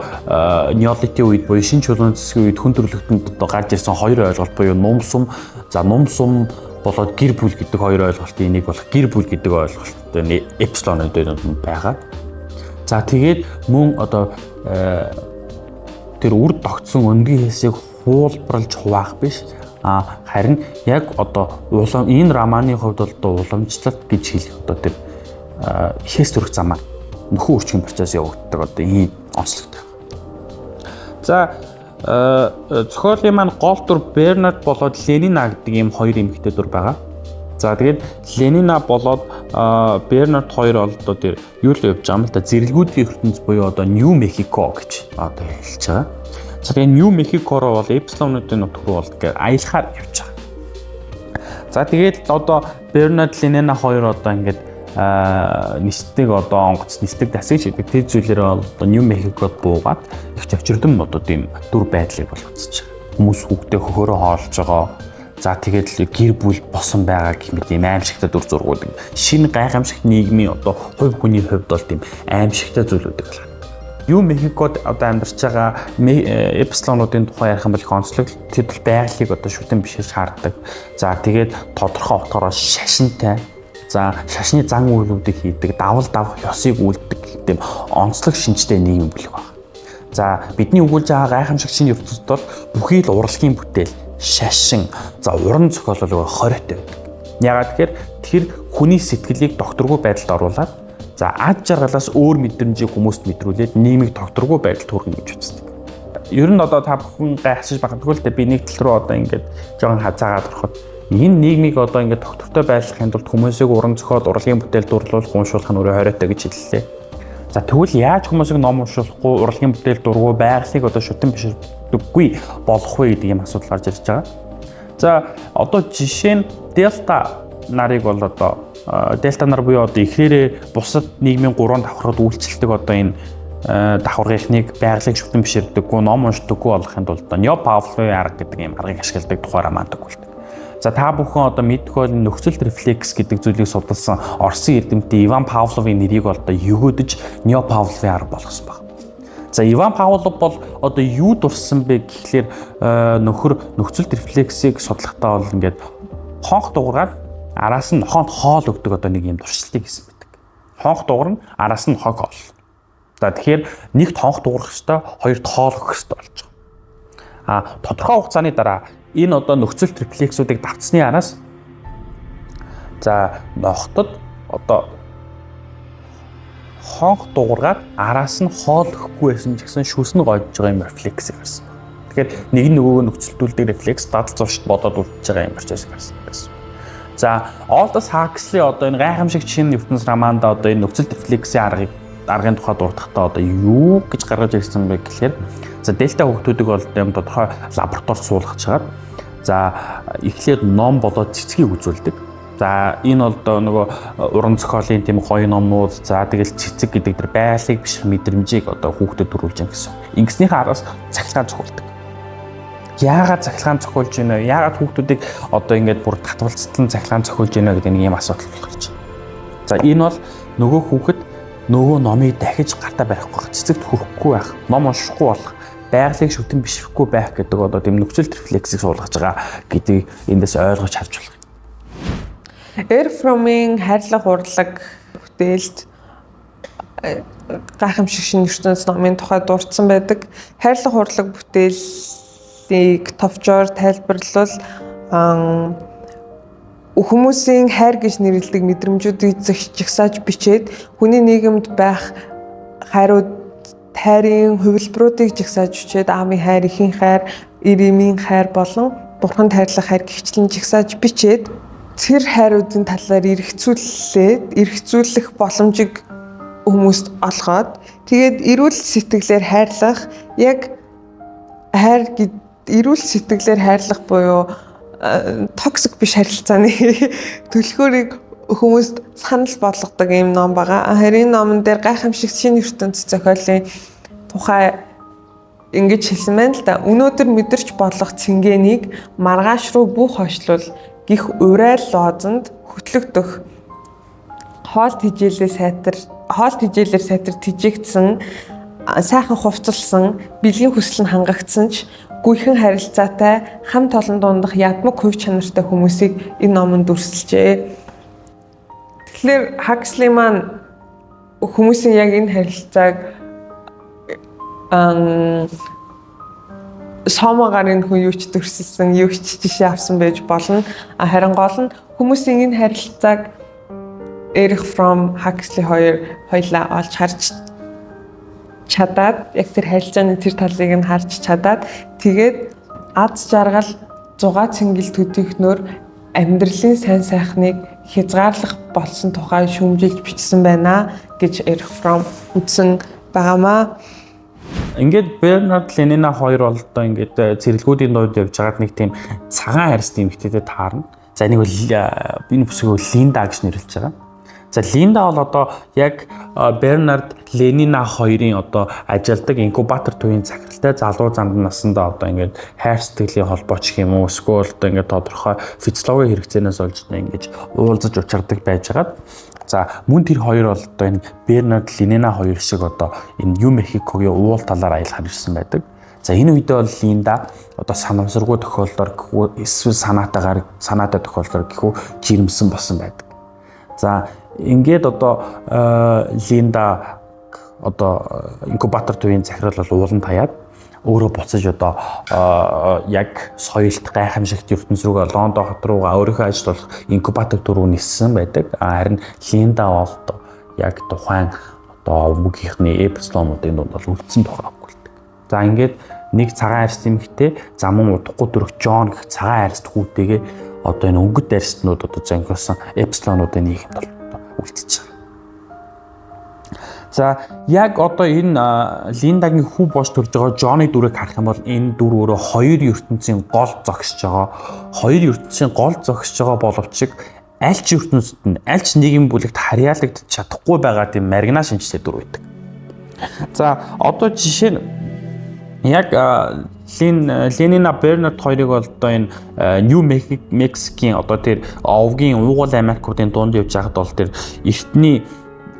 неолитийн үед буюу шинэ чулуун засгийн үед хүн төрөлхтөнд одоо гарч ирсэн хоёр ойлголт буюу нумсум, за нумсум болоод гэр бүл гэдэг хоёр ойлголтын нэг болох гэр бүл гэдэг ойлголт эпсилонууд байгаа. За тэгээд мөн одоо тэр үр тогтсон өнгийн хэсийг хуулбарлаж хуваах биш, харин яг одоо энэ романы хувьд бол уламжлалт гэж хэлэх одоо тэр ихээс төрөх замаар нөхөн үрчгийн процесс явагддаг одоо ийм онцлогтой. За зохиолын маань гол дүр Бернард болоод Ленина гэдэг ийм хоёр эмэгтэй дүр байгаа. За тэгээд Ленина болоод Бернард хоёр бол одоо тэр юу л явж байгаа юм л да, зэрлэгүүдийн ертөнц буюу одоо Нью Мехико гэж одоо хэлж байгаа. За тэгээд Нью Мехикороо бол эпсилонуудын нутг руу бол аялахаар явж байгаа. За тэгээд одоо Бернард Ленина хоёр одоо ингээд нисдэг одоо онгоц нисдэг дасгаж идэг тэр зүйлээрээ одоо Нью Мехикод буугаад их чочирдон одоо тийм дүр байдлыг болгоцож байгаа. Хүмүүс хүүхдээ хөхөөрөө хоолж байгаа. За тэгээд л гэр бүл босон байгаа гэх мэт ийм аимшигтай дүр зургууд. Шинэ гайхамшигт нийгмийн одоо хувь хүний хувьд бол тийм аимшигтай зүйлүүдийг байна. Нью Мехикод одоо амьдарч байгаа эпсилонуудын тухай ярих юм бол их онцлог тэд бол байгалыг одоо шүтэн бишээс шаарддаг. За тэгээд тодорхой утгаараа шашинтай. За шашны зан үйлүүдийг хийдэг, давал давх ёсыг үлддэг гэх мэт онцлог шинжтэй нийгэм бүлэг байна. За бидний өгүүлж байгаа гайхамшиг шинэ ертөнцид бол бүхий л урлагийн бүтээл, шашин, за уран зохиол бол хориотой байдаг. Яагаад гэхээр тэр хүний сэтгэлийг докторгүй байдалд оруулаад за аз жаргалаас өөр мэдрэмжийг хүмүүст мэдрүүлээд нийгмийг докторгүй байдалд хүргэнэ гэж үздэг. ер нь одоо та бүхэн гайхсаж магадгүй л дээ би нэг тал руу одоо ингээд жоохон хазаагаад ороход энэ нийгмийг одоо ингээд тогтвортой байлгахын тулд хүмүүсийг уран зохиол, урлагийн бүтээл дурлуулах, уншуулах нь өөрөө хориотой гэж хэллээ. За тэгвэл яаж хүмүүсийг ном уншуулахгүй, урлагийн бүтээл дургуй байгалыг одоо шүтэн биширдэггүй болох вэ гэдэг юм асуудал гарч ирж байгаа. За одоо жишээ нь Delta нарыг бол одоо Delta нар буюу одоо ихрээрээ бусад нийгмийн 3 давхрагад үйлчлдэг одоо энэ давхаргынхныг байгалыг шүтэн биширдэггүй, ном уншдаггүй болохын тулд Ньо Павловын арга гэдэг юм аргыг ашигладаг тухаараа маандаг болдог. За та бүхэн одоо мэдэх бол нөхцөлт рефлекс гэдэг зүйлийг судалсан Оросын эрдэмтэн Иван Павловын нэрийг одоо өгөөдөж Ньо Павловын арга болгосон байна. За Иван Павлов бол одоо юу дурсан бэ гэхлээр нөхөр нөхцөлт рефлексийг судлахдаа бол ингээд хонх дуурайгаад араас нь нохоонд хоол өгдөг одоо нэг юм туршилтыг хийсэн байдаг. Хонх дуурна, араас нь нохойг хоол. За тэгэхээр нэгт хонх дуурах ёстой, хоёрт хоол өгөх ёстой болж байгаа. Тодорхой хугацааны дараа энэ одоо нөхцөлт рефлексүүдийг давтсны араас за нохтод одоо хонх дуургаад араас нь хоол өгөхгүй байсан ч гэсэн шүс нь гойж байгаа юм рефлекс гарсан. Тэгэхээр нэг нь нөгөөгөө нөхцөлтүүлдэг рефлекс дадал зуршид бодоод үлдэж байгаа юм процесс гарсан гэсэн. За Aldous Huxley одоо энэ гайхамшигт шинэ ертөнц ромаанда одоо энэ нөхцөлт рефлексийн аргын тухай дурдахдаа одоо юу гэж гаргаж ирсэн бэ гэхээр за Delta хүүхдүүдийг бол юм тодорхой лабораторид суулгаж чагаад за эхлээд ном болоод цэцгийг үзүүлдэг. За энэ бол одоо нөгөө уран зохиолын тийм гоё номнууд за тэгэл цэцэг гэдэг тэр байгалыг биш мэдрэмжийг одоо хүүхдэд төрүүлж юм гэсэн. Ингэснийхээ араас цахилгаан зохиолдог. Яагаад цахилгаан зохиулж байна вэ? Яагаад хүүхдүүдийг одоо ингээд бүр татвалцсан цахилгаан зохиулж байна гэдэг нэг юм асуудал гарч байна. За энэ бол нөгөө хүүхэд нөгөө номыг дахиж гартаа барихгүй, цэцэгт хүрэхгүй байх, ном уншихгүй болох, байгалыг шүтэн бишрэхгүй байх гэдэг одоо тийм нөхцөлт рефлексийг суулгаж байгаа гэдгийг эндээс ойлгож харж болох. Эрик Фромын хайрлах урлаг бүтээлд гайхамшиг шинэ ертөнц номын тухай дурдсан байдаг. Хайрлах урлаг бүтээлийг товчоор тайлбарлавал хүмүүсийн хайр гэж нэрлэдэг мэдрэмжүүдийг жагсааж бичээд хүний нийгэмд байх хайрын хувилбаруудыг жагсааж бичээд аавын хайр, эхийн хайр, ирэмийн хайр болон бурханд хайрлах хайр гихчлэн жагсааж бичээд тэр хайруудын талаар эргцүүлэх боломжийг хүмүүст олгоод тэгээд эрүүл сэтгэлээр хайрлах эрүүл сэтгэлээр хайрлах буюу токсик биш харилцааны төлхөөрийг хүмүүст санал болгодог юм ном байгаа. Харин номон дээр гайхамшиг шинэ ертөнц зохиолын тухай ингэж хэлсэн байна л да. Өнөөдөр мэдэрч болох цэнгэнийг маргааш руу бүх хойшлуул гих урайл лоозонд хөтлөгдөх хоол тэжээлээр сайтар тижигдсэн сайхан хувцалсан бэлгийн хүсэл нь хангагдсан ч гүйхэн харилцаатай хамт олон дундах ядмаг хувь чанартай хүмүүсийг энэ номонд дүрсэлжээ. Тэгэхээр Huxley маань хүмүүсийн яг энэ харилцааг сомогаар энэ хүн юу ч дүрсэлсэн, юу ч жишээ авсан байж болно. Харин гол нь хүмүүсийн энэ харилцааг Эрик Фром, Huxley хоёулаа олж харж чадаад яг тэр харилцааны тэр талыг нь харж чадаад тэгээд аз жаргал зугаа цэнгэл төдийхнөр амьдралын сайн сайхныг хязгаарлах болсон тухай шүүмжилж бичсэн байна гэж Эрик Фром үздэн байгаамаа. Ингээд Бернард Ленина хоёр бол одоо ингээд зэрлэгүүдийн дунд явж байгаад нэг тийм цагаан хайрцагт эмэгтэйтэй таарна. За энийг бол энэ бүсгүй Линда гэж нэрлэж байгаа. За Линда бол одоо яг Бернард Ленина хоёрын одоо ажилдаг инкубатор төвийн захиралтай залуу занд насандаа одоо ингээд хайр сэтгэлийн холбооч юм уу эсвэл одоо ингээд тодорхой физиологийн хэрэгцээнээс олж ингээд уулзаж учирдаг байж байгаа. За мөн тэр хоёр бол одоо энэ Бернард Ленина хоёр шиг одоо энэ Нью Мехикогийн уул талаар аялахаар ирсэн байдаг. За энэ үедээ бол Линда одоо санамсаргүй тохиолдолд гэхүү эсвэл санаатай тохиолдолд гэхүү жирэмсэн болсон байдаг. За ингээд одоо Линда одоо инкубатор төвийн захирал бол уулан таяад өөрөө буцаж одоо яг соёлт гайхамшигт ертөнц рүүгээ Лондон хот руугаа өөрийнхөө ажиллах инкубатор төрөв ниссэн байдаг. Харин Линда бол яг тухайн одоо бүгийнхний эпистолуудын дунд бол үлдсэн тухай өгүүлдэг. За ингээд нэг цагаан арьс эмэгтэй за мөн удахгүй дөрөх Джон гэх цагаан арьс хүүтэйгээ одоо энэ өнгөт арьснууд одоо зөнгөсөн эпсилонуудын нийгэмд үлдчихэж байгаа. За яг одоо энэ Линдагийн хүү болж төрж байгаа Джоны дүрийг харах юм бол энэ дүр өөрөө хоёр ертөнцийн гол зогсож байгаа. Хоёр ертөнцийн гол зогсож байгаа боловч аль ч ертөнцид нь аль ч нийгэм бүлэгт харьяалагдчих чадахгүй байгаа тийм маргина шинжтэй дүр байдаг. За одоо жишээ нь яг Ленина Бернард хоёрыг бол одоо энэ Нью Мексикийн одоо тэр овгийн уугуул Америкуудын дунд явж байхад бол тэр эртний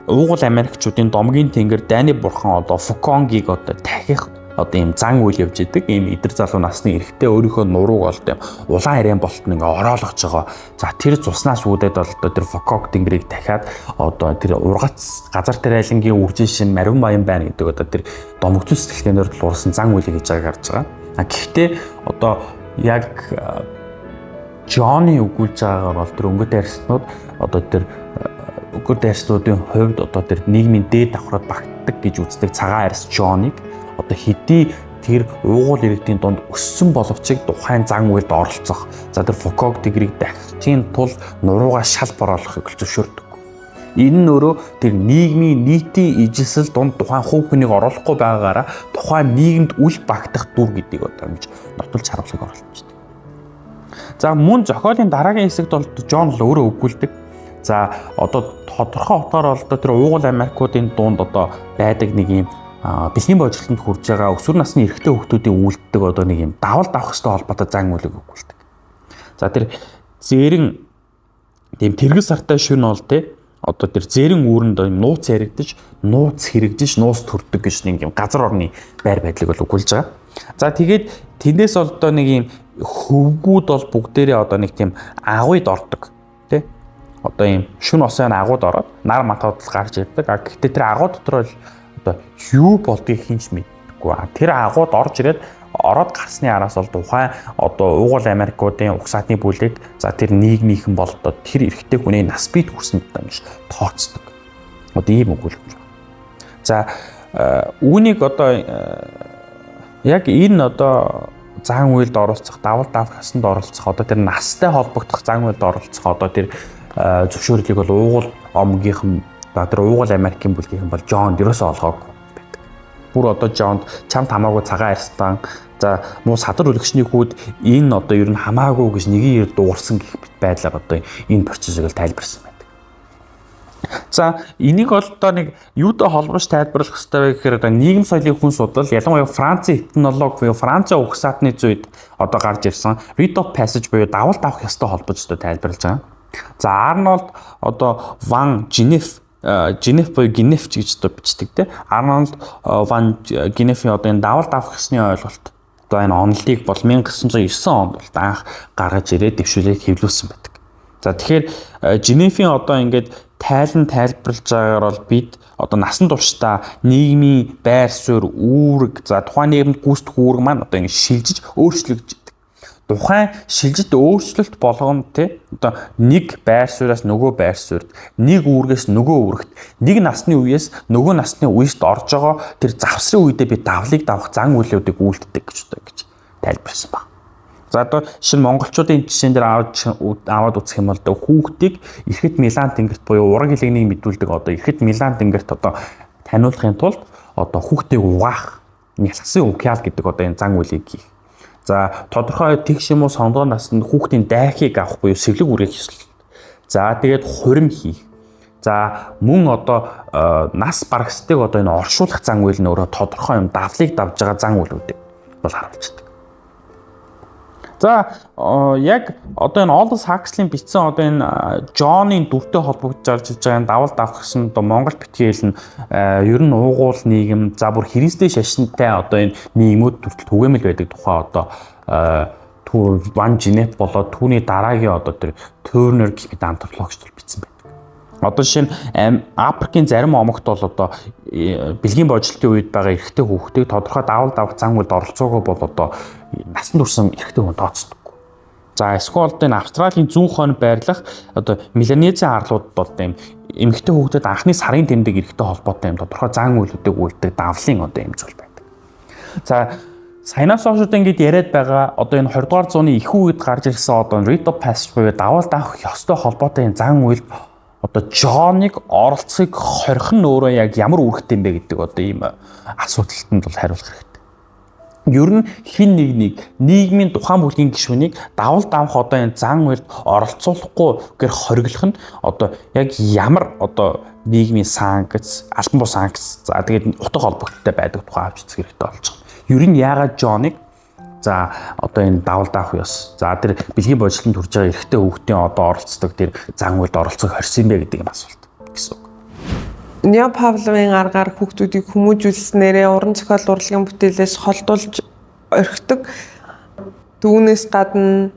уугуул Америкчуудын домгийн тэнгэр дайны бурхан одоо Фуконгийг одоо тахих одоо ийм зан үйл явж идэг. Ийм идэр залуу насны эрэгтэй өөрийнхөө нурууг олд юм улаан ариан болтод ингээ ороолгож байгаа. За тэр цуснаас үүдээд бол одоо тэр Фуконг тэнгэрийг дахиад одоо тэр ургац газар тариалангийн үржин шин Марин Баян байна гэдэг одоо тэр домогцол сэтгэлгээнээр дуулсан зан үйлийг хийж байгааг харж байгаа. Гэхдээ одоо яг Джоны өгүүлж байгаагаар бол тэр өнгөт арьснууд одоо тэр өнгөт арьснуудын хувьд одоо тэр нийгмийн дээд давхраад багтдаг гэж үздэг цагаан арьс Джоныг одоо хэдий тэр уугуул иргэдийн дунд өссөн боловч тухайн зан үйлд оролцох. За тэр Фуконг тэнгэрийг дахихийн тулд нуруугаа шал бороолохыг зөвшөөрдөг. Энэ нь өөрөө тэр нийгмийн нийтийн ижилсэл дунд тухайн хувь хүнийг оруулахгүй байгаагаараа тухайн нийгэмд үл багтах дүр гэдгийг одоо ингэж нотолж харуулахыг оролцож байна. За мөн зохиолын дараагийн хэсэгт бол Джон л өөрөө өгүүлдэг. За одоо тодорхой утгаар бол тэр уугуул Америкуудын дунд одоо байдаг нэг юм бэлгийн боожлолтод хүрж байгаа өсвөр насны эрэгтэй хүүхдүүдийн үйлддэг одоо нэг юм давал давах хэвээр холбоотой зан үйлийг өгүүлдэг. За тэр зээрэн тийм тэргэл сартай шөнө бол те одоо тэр зээрэн үүрэнд нууц яригдаж, нууц хэрэгжиж, нууц төрдөг гэж нэг юм газар орны байр байдлыг бол өгүүлж байгаа. За тэгээд тэндээс одоо нэг юм хөвгүүд бол бүгдээрээ одоо нэг тийм агуйд ордог те одоо юм шөнө осын агууд ороод нар матад гарч ирдэг. Гэхдээ тэр агуу дотор бол одоо юу болдгийг хинч мэдгүй. Тэр агууд орж ирээд ороод гарсны араас бол тухайн одоо уугуул Америкуудын угсаатны бүлэг за тэр нийгмийнхэн бол одоо тэр эрэгтэй хүний нас бий хүрсэнд гэж тооцдог. Одоо ийм өгүүлбэр байна. За үүнийг одоо яг энэ одоо зан үйлд оролцох, давал давх хасанд оролцох одоо тэр настай холбогдох зан үйлд оролцох одоо тэр зөвшөөрлийг бол уугуул омгийнхан тэр уугуул Америкийн бүлгийнхэн бол Джонд ерөөсөө олгоогүй байдаг. Бүр одоо Джонд чамд хамаагүй цагаан арьстан за муу садар үлгчний хүүд энэ одоо ер нь хамаагүй гэж нэгийн ер дуурсан гэх байдлаар одоо энэ процессыг л тайлбарсан байдаг. За энийг бол одоо нэг юутай холбож тайлбарлах хэрэгтэй вэ гэхээр одоо нийгэм соёлын хүн судлал ялангуяа Францын этнолог буюу Францын угсаатны зүйд одоо гарч ирсэн rite of passage буюу давал давах ёстой холбож одоо тайлбарлаж байгаа. За Арнольд одоо Ван Женеф буюу Генеф гэж одоо бичдэг те. Арнольд Ван Генефийн одоо энэ давал давах ёсны ойлголт одоо энэ онолыг бол 1909 онд бол анх гаргаж ирээд дэвшүүлэг хэвлүүлсэн байдаг. За тэгэхээр Женефийн одоо ингээд тайлбарлаж байгаагаар бол бид одоо насан туршдаа нийгмийн байр суурь үүрэг за тухайн нийгэмд гүйцэтгэх үүрэг маань одоо ингээд шилжиж өөрчлөгдөж тухайн шилжилт өөрчлөлт болгоно те одоо нэг байр сууриас нөгөө байр суурьд нэг үүргээс нөгөө үүрэгт нэг насны үеэс нөгөө насны үеэст орж байгаа тэр завсрын үедээ би давлыг давах зан үйлүүдийг үйлддэг гэж тайлбарсан байна. За одоо шинэ монголчуудын жишээн дээр аваад үзэх юм бол хүүхдийг эрэхт Милан тэнгэрт буюу ураг хэлэгнийг мэдүүлдэг одоо эрэхт Милан тэнгэрт одоо таниулахын тулд одоо хүүхдийг угаах нялхсан укял гэдэг одоо энэ зан үйлийг хийх. За тодорхой тэгш юм уу сонгоо наснд хүүхдийн дайхыг авах буюу сэвлэг үргэх ёслол. За тэгээд хурим хийх. За мөн одоо нас барагсдаг одоо энэ оршуулах зан үйл нь өөрөө тодорхой юм давлыг давж байгаа зан үйлүүдийг бол харуулдаг. За яг одоо энэ Олдос Хакслийн бичсэн одоо энэ Джоны дүртэй холбогдож орж иж байгаа давал давх гэсэн одоо Монгол битгий хэл нь ер нь уугуул нийгэм за бүр Христийн шашинтай одоо энэ нийгмүүд төртөл түгээмэл байдаг тухай одоо Ван Женеф болоод түүний дараагийн одоо тэр Turner гэх мэт антропологч бичсэн байдаг. Одоо жишээ нь Африкийн зарим омогт бол одоо бэлгийн боожлтын үед байгаа эрэгтэй хүүхдийг тодорхой давал давх зан үйлд оролцоогоо бол одоо насан турш эрэгтэй хүн тооцдог. За эсвэл энэ Австралийн зүүн хойно байрлах одоо Меланезийн арлууд бол ийм эмэгтэй хүүхдэд анхны сарын тэмдэг эрэгтэй холбоотой юм тодорхой зан үйлүүдийг үйлддэг давлын одоо юм зүйл байдаг. За Саянаас хойш одоо ингэж яриад байгаа одоо энэ 20 дугаар зууны их үед гарч ирсэн одоо rite of passage буюу давал давах ёстой холбоотой энэ зан үйл одоо Джоныг оролцохыг хорих нь өөрөө яг ямар үүрэгтэй юм бэ гэдэг одоо ийм асуудалтанд бол хариулах хэрэгтэй. Ер нь хин нэг нийгмийн тухайн бүлгийн гишүүнийг давал давах одоо энэ зан үйлд оролцуулахгүй гэр хориглох нь одоо яг ямар одоо нийгмийн санкц, албан бус санкц за тэгээд утга холбогдолтой байдаг тухай авч үзэх хэрэгтэй болж байгаа. Ер нь яагаад Джоныг за одоо энэ давал давах ёс. За тэр бэлгийн бодлолтод хүрж байгаа эрэгтэй хүүхдийн одоо оролцдог тэр зан үйлд оролцохыг хорьсон юм бэ гэдэг юм асуулт гэсэн үг. Ня Павловын аргаар хүүхдүүдийг хүмүүжүүлснээрээ уран зохиол урлагийн бүтээлээс холдуулж орхидог. Түүнээс гадна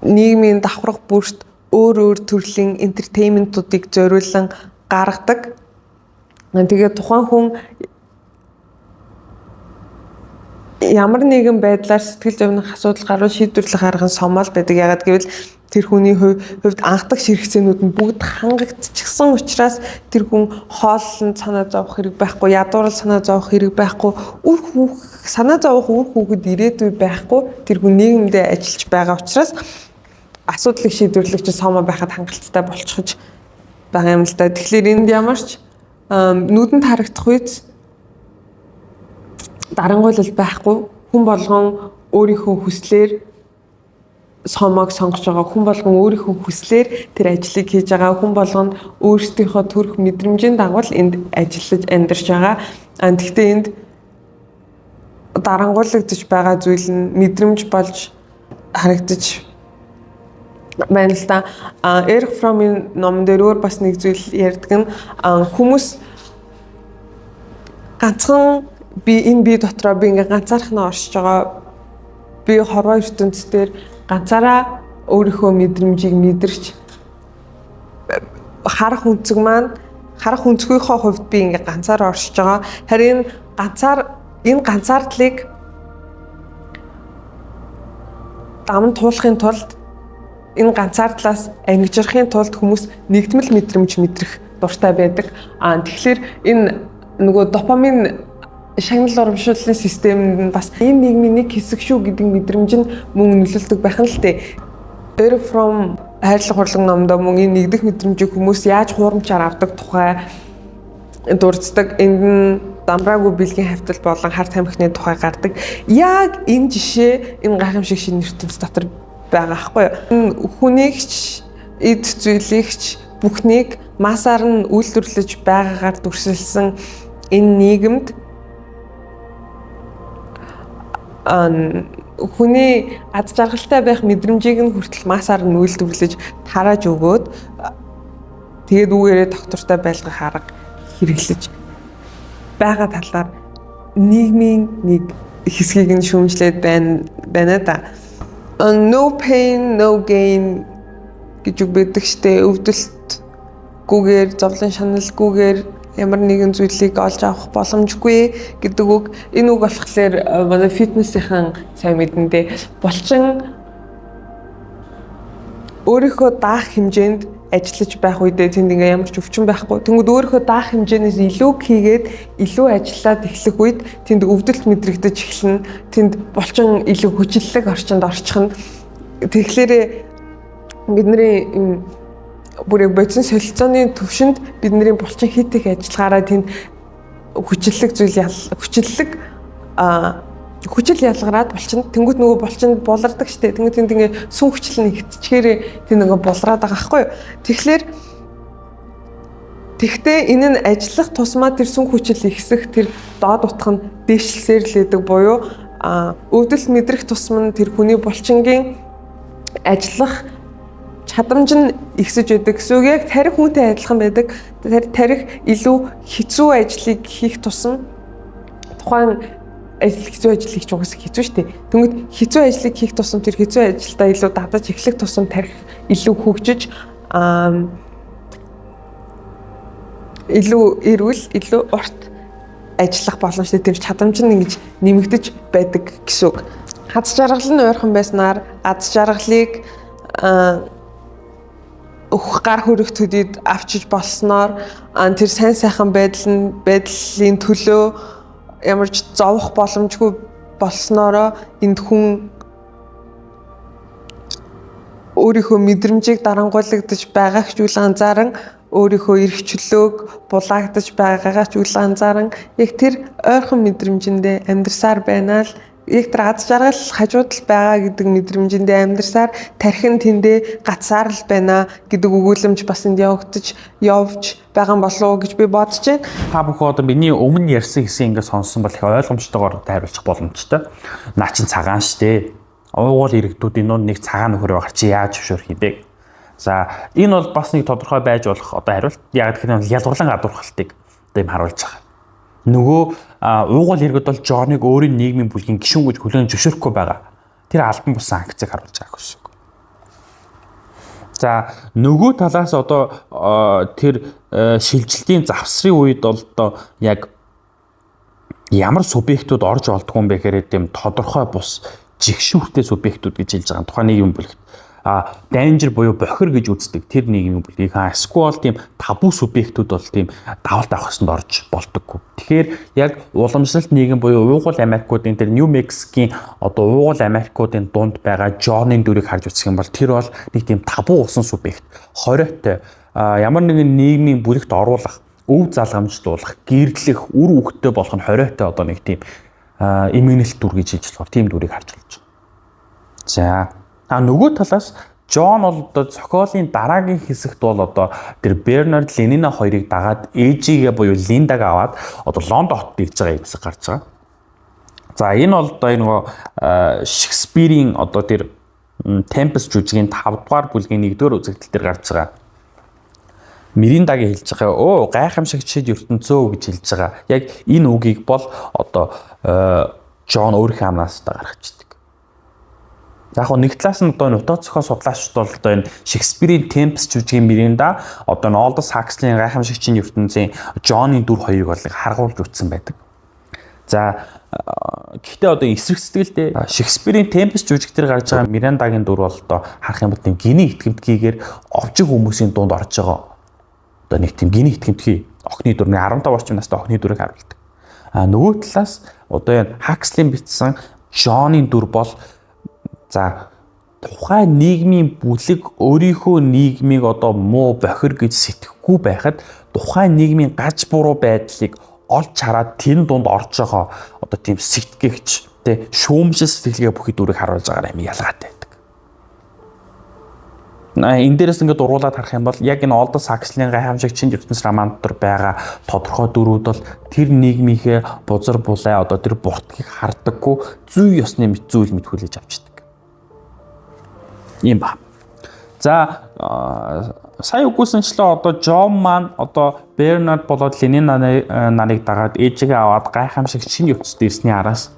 нийгмийн давхарга бүрт өөр төрлийн энтертейментуудыг зориулан гаргадаг. Тэгээд тухайн хүн ямар нэгэн байдлаар сэтгэл зовних асуудал гарвал шийдвэрлэх арга нь сомол байдаг. Ягаад гэвэл тэр хүний хувьд анхдаг ширхцээнүүд нь бүгд хангагдчихсан учраас тэр хүн хооллон санаа зовох хэрэг байхгүй, ядуурл санаа зовох хэрэг байхгүй, санаа зовох үр хүүхэд ирээдүй байхгүй. Тэр хүн нийгэмдээ ажиллаж байгаа учраас асуудлыг шийдвэрлэх чинь сомо байхад хангалттай болчихж байгаа юм л да. Тэгэхээр энд ямарч нүдэнд харагдах үед дарангуйлал байхгүй. Хүн болгон өөрийнхөө хүслээр сомог сонгож байгаа. Хүн болгон өөрийнхөө хүслээр тэр ажлыг хийж байгаа. Хүн болгон өөрсдийнхөө төрх мэдрэмжийн дагуу энд ажиллаж амьдарч байгаа. Гэхдээ энд дарангуйлагдж байгаа зүйл нь мэдрэмж болж харагдаж байна л да. Эрих Фромын номон дээр өөр бас нэг зүйл ярьдаг нь хүмүүс ганцхан би дотроо би ингээ ганцаархнаа оршиж байгаа. Би хорвоо ертөнцийн ганцаараа өөрийнхөө мэдрэмжийг мэдэрч харах үнцэг маань харах үнцгийнхөө хувьд би ингээ ганцаараа оршиж байгаа. Харин энэ ганцаардлыг даван туулахын тулд энэ ганцаардлаас ангижрахын тулд хүмүүс нэгдмэл мэдрэмж мэдрэх дуртай байдаг. Тэгэхээр энэ нөгөө допамин шагнал урамшууллын системд нь бас энэ нийгмийн нэг хэсэг шүү гэдэг мэдрэмж нь мөн нөлөөлдөг байх нь л дээ. Эрих Фром хайрлах урлаг номдоо мөн энэ нэгдэх мэдрэмжийг хүмүүс яаж хуурамчаар авдаг тухай дурддаг. Энд нь дамраагүй бэлгийн хавтал болон хар тамхины тухай гардаг. Яг энэ жишээ энэ гайхамшиг шинэ ертөнц дотор байгаа байхгүй юу? Энэ хүнийгч эд зүйлийгч бүхнийг масаар нь үйлдвэрлэж байгаагаар дүрсэлсэн энэ нийгэмд хүний аз жаргалтай байх мэдрэмжийг нь хүртэл масаар нь үйлдвэрлэж тарааж өгөөд тэгээд үүгээрээ доктортой байлгах арга хэрэглэж байгаа талаар нийгмийн нэг хэсгийг нь шүүмжлээд байна да. No pain, no gain гэж үг байдаг штэ. Өвдөлтгүйгээр, зовлон шаналгүйгээр ямар нэгэн зүйлийг олж авах боломжгүй гэдэг үг. Энэ үг болохоор манай фитнесийн сайн мэдэндээ булчин өөрийнхөө даах хэмжээнд ажиллаж байх үедээ тэнд ингээ ямар ч өвчин байхгүй. Тэнгүүд өөрийнхөө даах хэмжээнээс илүү хийгээд илүү ажиллаад эхлэх үед тэнд өвдөлт мэдрэгдэж эхэлнэ. Тэнд булчин илүү хүчлэлэг орчинд орчих нь. Тэгэхээр бидний бүр яг бодис солилцооны төвшөнд бидний булчин хит их ажиллагаараа тэнд хүчил ялгараад булчинд тэнгуут нөгөө булчинд булардаг штэ. Тэнгуут тэнд ингээ сүн хүчил нь ихтчихээр тэнд ингээ булраад байгаа байхгүй юу. Тэгэхдээ энэ нь ажиллах тусмаа тэр сүн хүчил ихсэх тэр доод утга нь дээшлсээр л байдаг буюу өвдөл мэдрэх тусам нь тэр хүний булчингийн ажиллах чадамж нь ихсэж байдаг. Эсвэл яг тарих хүнтэй адилхан байдаг. Тарих илүү хэцүү ажлыг хийх тусам тухайн хэцүү ажил хийх угсаа хэцүү шүү дээ. Тэгмэд хэцүү ажлыг хийх тусам тэр хэцүү ажилдаа илүү дадаж эхлэх тусам тарих илүү хөгжиж илүү эрүүл, илүү урт ажиллах боломжтой тэр чадамж нь ингэж нэмэгдэж байдаг гэсэн үг. Аз жаргал нь ойрхон байснаар аз жаргалыг гар хүрэх төдийд авчиж болсноор тэр сайн сайхан байдлын төлөө ямар ч зовох боломжгүй болсноороо энд хүн өөрийнхөө мэдрэмжийг дарангуйлагдаж байгааг ч үл анзааран өөрийнхөө эрх чөлөөг булаагдаж байгаагаа ч үл анзааран яг тэр ойрхон мэдрэмжиндээ амьдрсаар байна л яг тэр аз жаргал хажууд л байгаа гэдэг мэдрэмжиндээ амьдрсаар тархин тэндээ гацсаар л байна гэдэг өгүүлэмж бас энд явж байгаа болов уу гэж би бодож байна. Та бүхэн одоо миний өмнө ярьсан хэсгийг ингээд сонссон бол их ойлгомжтойгоор тайлбарлах боломжтой. Наа чин цагаан штэ. Уугуул иргэдүүд энэ нэг цагаан нөхөр байгаа чи яаж зөвшөөрөх юм бэ? За энэ бол бас нэг тодорхой байж болох одоо хариулт. Яг тэгэхээр ялгарлан гадуурхалтыг одоо юм харуулж байгаа. Нөгөө уугуул иргэд бол Жоныг өөрийн нийгмийн бүлгийн гишүүн гэж хүлээн зөвшөөрөхгүй байгаа. Тэр албан бус санкцыг харуулж байгаа гэсэн үг. За нөгөө талаас одоо тэр шилжилтийн завсрын үед бол одоо яг ямар субъектууд орж олдгүй юм бэ гэхээр тийм тодорхой бус жигшүүртэй субъектууд гэж хэлж байгаа. Тухайн нийгмийн бүлэгт danger буюу бохир гэж үздэг тэр нийгмийн бүлгийг эсвэл тийм табу субъектууд бол тийм давалт авах хэсэнд орж болдоггүй. Тэгэхээр яг уламжлалт нийгэм буюу уугуул Америкуудын тэр Нью Мексикийн одоо уугуул Америкуудын дунд байгаа Жонын дүрийг харж үзэх юм бол тэр бол нэг тийм табу усан субъект, хориотой ямар нэгэн нийгмийн бүлэгт оруулах, өв залгамжлуулах, гэрдлэх, үр хөвгтөй болох нь хориотой одоо нэг тийм иммунитет дүр гэж хэлж болохоор тийм дүрийг харж болж байгаа. За нөгөө талаас Жон бол одоо зохиолын дараагийн хэсэгт бол одоо тэр Бернард Ленина хоёрыг дагаад ээжигээ буюу Линдаг аваад одоо Лондон хотод ирж байгаа хэсэг гарч байгаа. За энэ бол одоо нөгөө Шекспирийн одоо тэр Tempest жүжигийн 5 дугаар бүлгийн 1-р үзэгдэл дээр гарч байгаа. Мириндагийн хэлж байгаа гайхамшигчид ертөнцөө гэж хэлж байгаа. Яг энэ үгийг бол одоо Жон өөрийнхөө амнаас гаргачдаг. Яг нэг талаас нь одоо нутаг зохиол судлаачид бол одоо энэ Шекспирийн Tempest жүжигийн Миринда одоо Олдос Хакслийн гайхамшигчийн ертөнцийн Жоны дүр хоёрыг бол харгуулж утсан байдаг. За гэхдээ одоо эсрэг сэтгэлдээ Шекспирийн Tempest жүжиг дээр гарч байгаа Мирандагийн дүр бол одоо харах юм бол тийм гиний итгэмтгийгээр овжиг хүмүүсийн дунд орж байгаа. Одоо нэг тийм гиний итгэмтгий охины дүр 15 орчим настай охины дүрийг харуулдаг. Нөгөө талаас одоо энэ Хакслийн бичсэн Жоны дүр бол за тухайн нийгмийн бүлэг өөрийнхөө нийгмийг одоо муу бохир гэж сэтгэхгүй байхад тухайн нийгмийн гаж буруу байдлыг олж хараад тэр дунд орж байгаа одоо тийм сэтгэгч тэ шүүмжил сэтгэлгээ бүхий дүрийг харуулж байгаа юм ялгаатай байдаг. Энэ дээрээс ингээд уруулаад харах юм бол яг энэ Олдос Хакслийн гайхамшигчийн ертөнц роман дотор байгаа тодорхой дүрүүд бол тэр нийгмийнхээ бузар булаа одоо тэр буртгийг хардаггүй зүй ёсны мэт зүйл мэдхүүлж авчдаг. Ийм ба. За сая үгүйсэнчлээ одоо Жон маань одоо Бернард болоод Ленина нарыг дагаад ээжигээ аваад гайхамшиг шинэ ертөнцид ирсний араас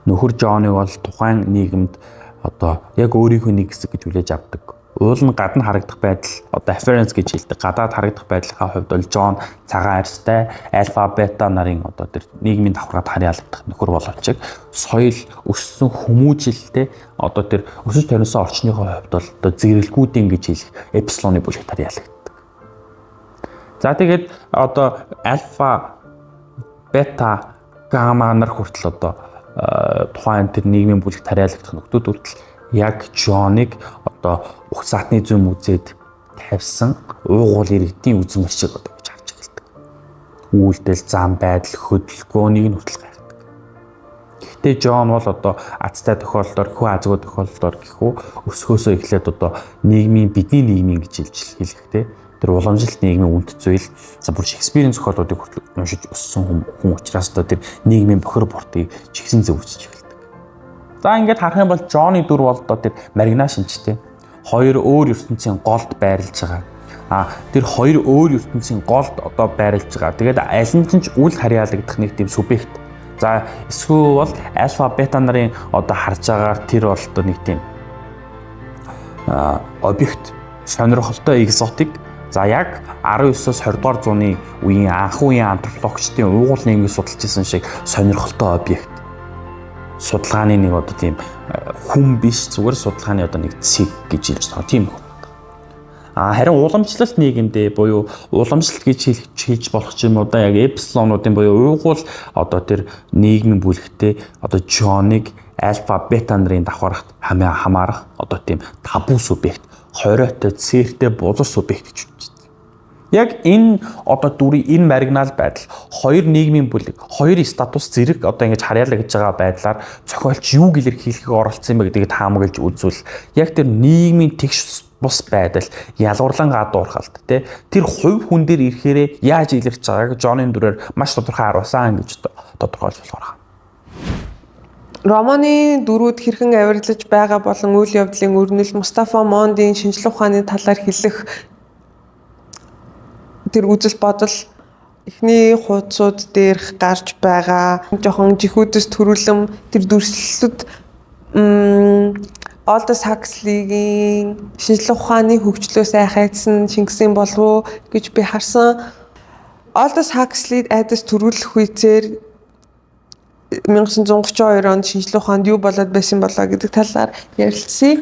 нөхөр Жоныг бол тухайн нийгэмд одоо яг өөрийнхөө нэг хэсэг гэж хүлээж авдаг. Уул нь гадна харагдах байдал одоо afference гэж хэлдэг. Гадаад харагдах байдлынхаа хувьд бол Жон цагаан арьстай, альфа, бета нарын одоо тэр нийгмийн давхаргад харьяалагдах нөхөр боловч соёл өссөн хүмүүжилтэй одоо тэр өсөж ториносон орчныхоо хувьд бол одоо зэрэлгүүдийн гэж хэлэх эпсилоны бүлэгт харьяалагддаг. За тэгээд одоо альфа, бета, гамма нар хүртэл одоо тухайн тэр нийгмийн бүлэгт харьяалагдах нөхдүүд хүртэл яг Жоныг одоо ух саатны зүм үзээд тавьсан уугуул иргэдийн үзмэр шиг одоо гэж харж эхэлдэг. Үйлдэл, зам байдал, хөдөлгөөнийг нь хүртэл гайхдаг. Гэхдээ Жон бол одоо азтай тохиолдолд, хүү азгүй тохиолдолд гэхүү өсгөөсөө эхлээд одоо нийгмийн бидний нийгмийн гэж хэлэхдээ тэр уламжлалт нийгмийн үнэт зүйл за бүр Шекспирийн зохиолуудыг хүртэл уншиж өссөн хүн учраас одоо тэр нийгмийн бохир бортыг чигсэн зөв үзэж эхэлдэг. За ингээд харах юм бол Жоны дүр бол одоо тэр маргина шинжтэй. Хоёр өөр ертөнцийн голд байрлаж байгаа. Тэр хоёр өөр ертөнцийн голд одоо байрлаж байгаа. Тэгээд аль нь ч үл харьяалагдах нэг тийм субъект. За эсвэл альфа бета нарын одоо харж байгаагаар тэр бол одоо нэг тийм объект сонирхолтой экзотик. За яг 19-с 20 дугаар зууны үеийн анх үеийн антропологчдын уугуул нийгмийг судалж ирсэн шиг сонирхолтой объект. Судалгааны нэг одоо тийм хүн биш зүгээр судалгааны одоо нэг цэг гэж хэлж байгаа тийм хүн. Харин уламжлалт нийгэмдээ буюу уламжлалт гэж хэлж болох ч юм уу да яг эпсилонуудын буюу уйгуул одоо тэр нийгмийн бүлэгтээ одоо жоныг альфа бета нарын давхарахт хамаарах одоо тийм табу субъект, хориотой, цээртэй бузар субъект гэж үздэг. Яг энэ одоо дүрийн энэ маргинал байдал хоёр нийгмийн бүлэг, хоёр статус зэрэг одоо ингэж харьяалаа гэж байгаа байдлаар зохиолч юу илэрхийлэхийг оролцсон юм бэ гэдгийг таамаглаж үзвэл яг тэр нийгмийн тэгш бус байдал ялгуурлан гадуурхалт тэр хувь хүн дээр ирэхээрээ яаж илэрч байгааг Джонын дүрээр маш тодорхой харуулсан гэж тодорхойлж болохоор. Романы дөрүүд хэрхэн авирлаж байгаа болон үйл явдлын өрнөл Мустафа Мондийн шинжлэх ухааны талаар хэлэх тэр үзэл бодол эхний хуудсууд дээрх гарч байгаа жоохон жихүүдээс төрүүлэн тэр дүрслэлүүд Алдас Хакслигийн шинжлэх ухааны хөгжлөө сайхайцсан Шингисийн болов уу гэж би харсан. Алдас Хакслид айдас төрүүлэх үеэр 1932 онд шинжлэх ухаанд юу болоод байсан болоо гэдэг талаар ярилцъя.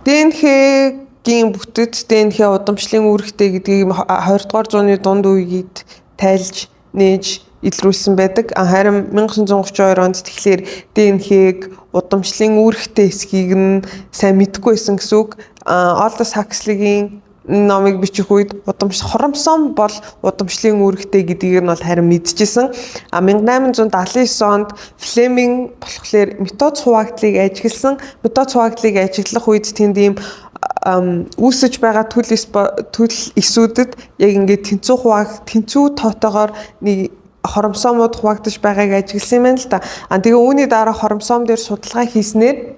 ДНХ-гийн бүтэц ДНХ удамшлын үүрэгтэй гэдгийг 20 дугаар зууны дунд үеид тайлж нээж илрүүлсэн байдаг. Харин 1932 онд тэгэхээр ДНХ-г удамшлын үүрэгтэй эсхийг нь сайн мэдэхгүй байсан гэсэн үг. Алдас Хакслигийн номыг бичих үед хромосом бол удамшлын үүрэгтэй гэдгийг нь бол харин мэдчихсэн. 1879 онд Флеминг болохоор метод хуваагдлыг ажигласан. Метод хуваагдлыг ажиглах үед тэнд ийм үүсэж байгаа төл эсүүдэд яг ингээд тэнцүү тоотоогоор нэг хромосомууд хуваагдаж байгааг ажигласан юм байна л да. Тэгээ үүний дараа хромосом дээр судалгаа хийснээр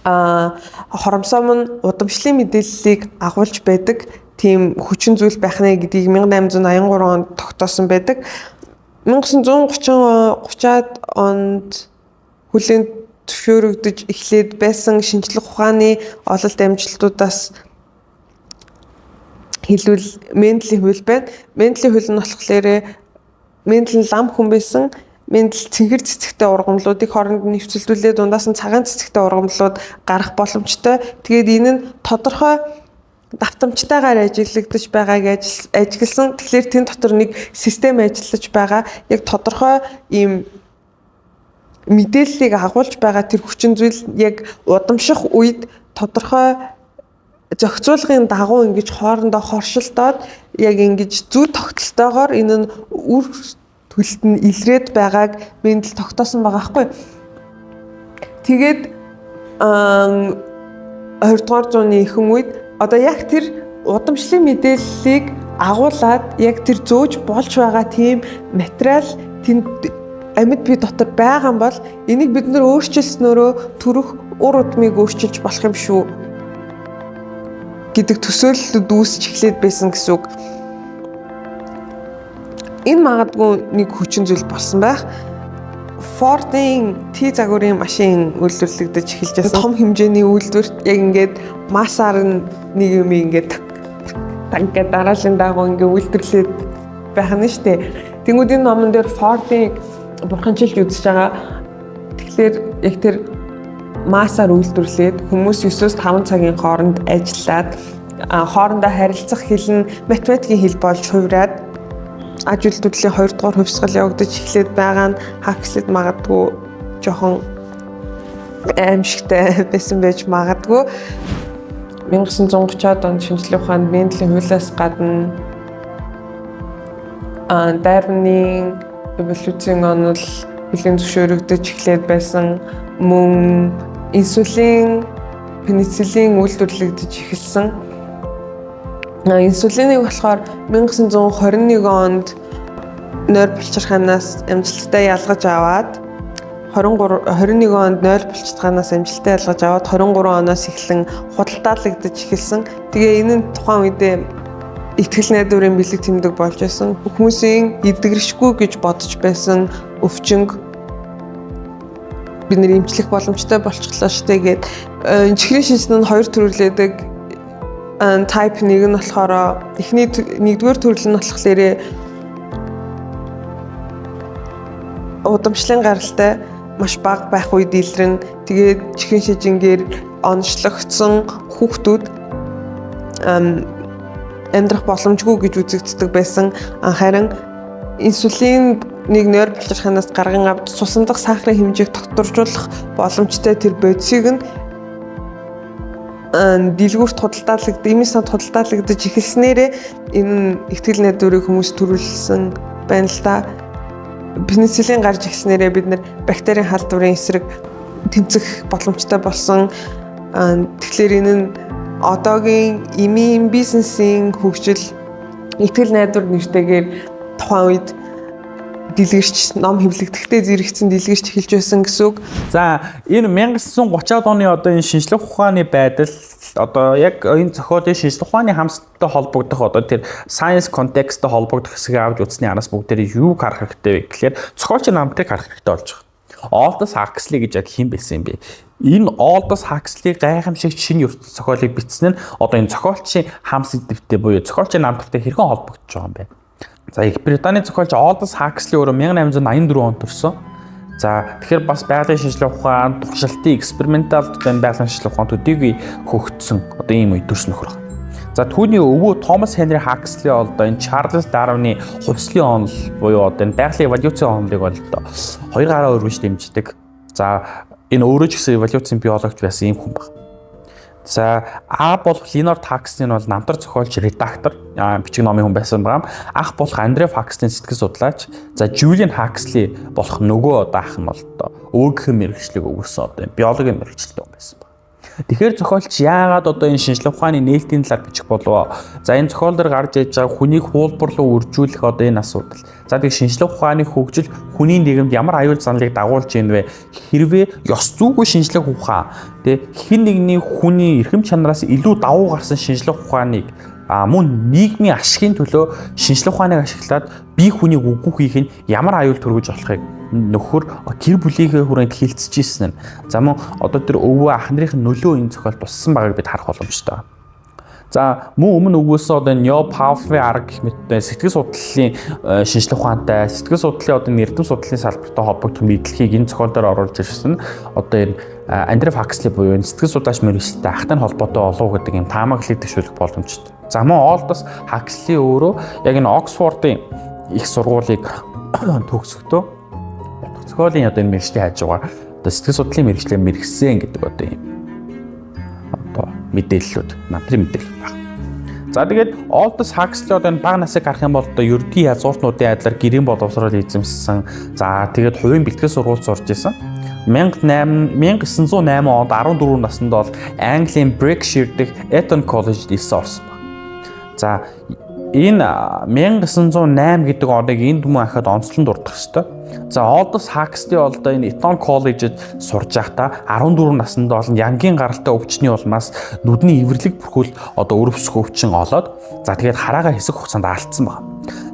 хромосом нь удамшлын мэдээллийг агуулж байдаг тийм хүчин зүйл байх нэ гэдгийг 1883 онд тогтоосон байдаг. 1930-аад онд хүлээн зөвшөөрөгдөж эхлээд байсан шинжлэх ухааны ололт амжилтуудаас хэлбэл Мендлийн хууль байна. Мендлийн хууль нь болохоор Мендел лам хүн байсан. Мендел цэнхэр цэцэгтэй ургамлуудыг хооронд нь нэвцэлдүүлээд дундаас нь цагаан цэцэгтэй ургамлууд гарах боломжтой. Тэгээд энэ нь тодорхой давтамжтайгаар ажиглагдаж байгааг ажигласан. Тэгэхээр тэн дотор нэг систем ажиллаж байгаа. Яг тодорхой ийм мэдээллийг агуулж байгаа тэр хүчин зүйл яг удамших үед тодорхой зохицуулгын дагуу ингэж хоорондоо хоршилдоод яг ингэж зүй тогтолтойгоор энэ нь үр төлөлт нь илрээд байгааг Мендел тогтоосон байгаа байхгүй. Тэгээд 20 дугаар зууны ихэнх үед одоо яг тэр удамшлын мэдээллийг агуулад яг тэр зөөж болж байгаа тийм материал тэнд амьд бие дотор байгаа юм бол энийг бид нөр өөрчилснөөрөө төрөх ур удмыг өөрчилж болох юм шүү гэдэг төсөөллөд үүсч эхлээд байсан гэсэн үг. Энэ магадгүй нэг хүчин зүйл болсон байх. Ford-ийн T загварын машин үйлдвэрлэгдэж эхэлж байсан. Том хэмжээний үйлдвэрт яг ингээд массаар нэг юм ингээд таньгаа дараалын дагуу ингээд үйлдвэрлээд байх нь шүү дээ. Тэнгүүд энэ номон дээр Ford-ийн бурханчилж үзэж байгаа. Тэгэхээр яг тэр массаар үйлдвэрлээд хүмүүс 9-5 цагийн хооронд ажиллаад хоорондоо харилцах хэл нь математикийн хэл болж хувираад аж үйлдвэрлэлийн 2 дугаар хувьсгал явагдаж эхлээд байгаа нь Хакслид магадгүй жоохон аимшигтай байсан байж магадгүй. 1930-аад онд шинжлэх ухаанд Мендлийн хуулиас гадна Дарвинийн эволюцийн онол хүлээн зөвшөөрөгдөж эхлээд байсан. Мөн инсулин, пенициллин үйлдвэрлэгдэж эхэлсэн. Инсулиныг болохоор 1921 онд нойр булчирхаанаас амжилттай ялгаж аваад 21 онд нойр булчирхаанаас амжилттай ялгаж аваад 23 оноос эхлэн худалдаалагдаж эхэлсэн. Тэгээ энэ нь тухайн үедээ итгэл найдварын бэлэг тэмдэг болж байсан. Хүмүүсийн эдгэршгүй гэж бодож байсан өвчнөг бид нэр эмчлэх боломжтой болчихлоо штэ гээд чихрийн шинжлэл нь 2 төрлөөдөг. Type 1 нь болохоор эхний 1-р төрөл нь болохоор удамшлын гаралтай маш бага байх үед илрэн тэгээд чихрийн шижингээр онцлогдсон хүүхдүүд амьдрах боломжгүй гэж үзэгддэг байсан. Харин инсулиныг нойр булчирханаас гарган авч цусан дахь сахарын хэмжээг тогтворжуулах боломжтой тэр бодисыг нь дэлгүүрт худалдаалагдаж эхэлснээрээ энэ ихтгэл найдварыг хүмүүс төрүүлсэн байна л да. Пенициллин гарч ирснээрээ бид нар бактерийн халдварын эсрэг тэмцэх боломжтой болсон. Тэгэхээр энэ нь одоогийн эмийн бизнесийн хөгжил ихтгэл найдвар нэртэйгээр тухайн үед дэлгэрч ном хэвлэгдэхтэй зэрэгцэн дэлгэрч эхэлж байсан гэсэн үг. За энэ 1930-аад оны одоо энэ шинжлэх ухааны байдал одоо яг энэ зохиолын шинжлэх ухааны хамстай холбогдох одоо тэр science context-тэй холбогдох хэсгийг авч үзсний араас бүгдээрээ юу харах хэрэгтэй вэ гэхээр зохиолчийн намтрыг харах хэрэгтэй болж байгаа. Aldous Huxley гэж яг хэн байсан юм бэ? Энэ Aldous Huxley гайхамшигт шинэ ертөнц зохиолыг бичсэн нь одоо энэ зохиолчийн хамс эдвтэй буюу зохиолчийн намтртай хэрхэн холбогдож байгаа юм бэ? За Их Британий зохиолч Aldous Huxley өөрөө 1884 онд төрсөн. За тэгэхээр бас байгалийн шинжлэх ухаан, туршилтын экспериментал байгалийн шинжлэх ухаан төдийгүй хөгжсөн одоо ийм үе төрсөн нөхөр. За түүний өвөө Thomas Henry Huxley одоо энэ Charles Darwin-ы хувьслын онол буюу одоо энэ байгалийн эволюцийн онолыг бол одоо хоёр гараа өргөж дэмждэг. За энэ өөрөө ч гэсэн эволюцийн биологч байсан юм хүн байна. За А болох Leonard Huxley нь бол намтар зохиолч, редактор, бичиг номын хүн байсан байгаа. Ах болох Andrew Huxley сэтгэл судлаач. За Julian Huxley болох нөгөө одоо ах нь бол одоо өөгхөн мэргэжлийг өгсөн одоо биологийн мэргэжилтэй хүн байсан байна. Тэгэхээр зохиолч яагаад одоо энэ шинжлэх ухааны нээлтийн талаар бичих болов? За энэ зохиол дээр гарч иж байгаа хүнийг хуулбар руу үржүүлэх одоо энэ асуудал. За тэгээ шинжлэх ухааны хөгжил хүний нийгэмд ямар аюул занлыг дагуулж ийн вэ? Хэрвээ ёс зүйгүй шинжлэх ухаан хэн нэгний хүний эрхэм чанараас илүү давуу гарсан шинжлэх ухааныг мөн нийгмийн ашигын төлөө шинжлэх ухааныг ашиглаад бие хүнийг үгүй хийх нь ямар аюул төрүүлж болохыг нөхөр гэр бүлийнхээ хүрээнд хилцчихсэн нь. За мөн одоо тэр өвөө ах нарын нөлөө энэ зохиол туссан байгааг бид харах боломжтой. За мөн өмнө өгөөсөн одоо Neo Pavlovын арга гэх мэттэй сэтгэл судлалын шинжлэх ухаантай сэтгэл судлалын одоо эрдэм судлалын салбартай холбогдох мэдлэгийг энэ зохиол дээр оруулж ирсэн нь одоо энэ Andrew Huxley буюу энэ сэтгэл судлаач мэргэжилтэй ахтай холбоотой болов гэдэг юм таамаглалыг төшөөлөх боломжтой. За мөн Aldous Huxley өөрөө яг энэ Oxford-ын их сургуулийг төгсөхдөө зохиолын одоо энэ мэргэжлийн хажуугаар одоо сэтгэл судлалын мэргэжлээ мэргэсэн гэдэг одоо юм одоо мэдээллүүд намтрын мэдээлэл байна. За тэгээд Aldous Huxley одоо энэ бага насыг харах юм бол одоо ердийн язгууртнуудын айдлаар гэрийн боловсрол эзэмссэн. За тэгээд хувийн бэлтгэл сургуульд сурч исэн. 1908 онд 14 наснд бол Английн Berkshire дэх Eton College-д орсон байна. За энэ 1908 гэдэг оныг энд мөн ахад онцлон дурдах ёстой. За Aldous Huxley бол одоо энэ Eton College-д сурж байхдаа 14 наснд бол янгийн гаралтай өвчний улмаас нүдний эвэрлэг бүрхүүл одоо өрөвсөх өвчин олоод за тэгээд хараага хэсэг хугацаанд алдсан байна.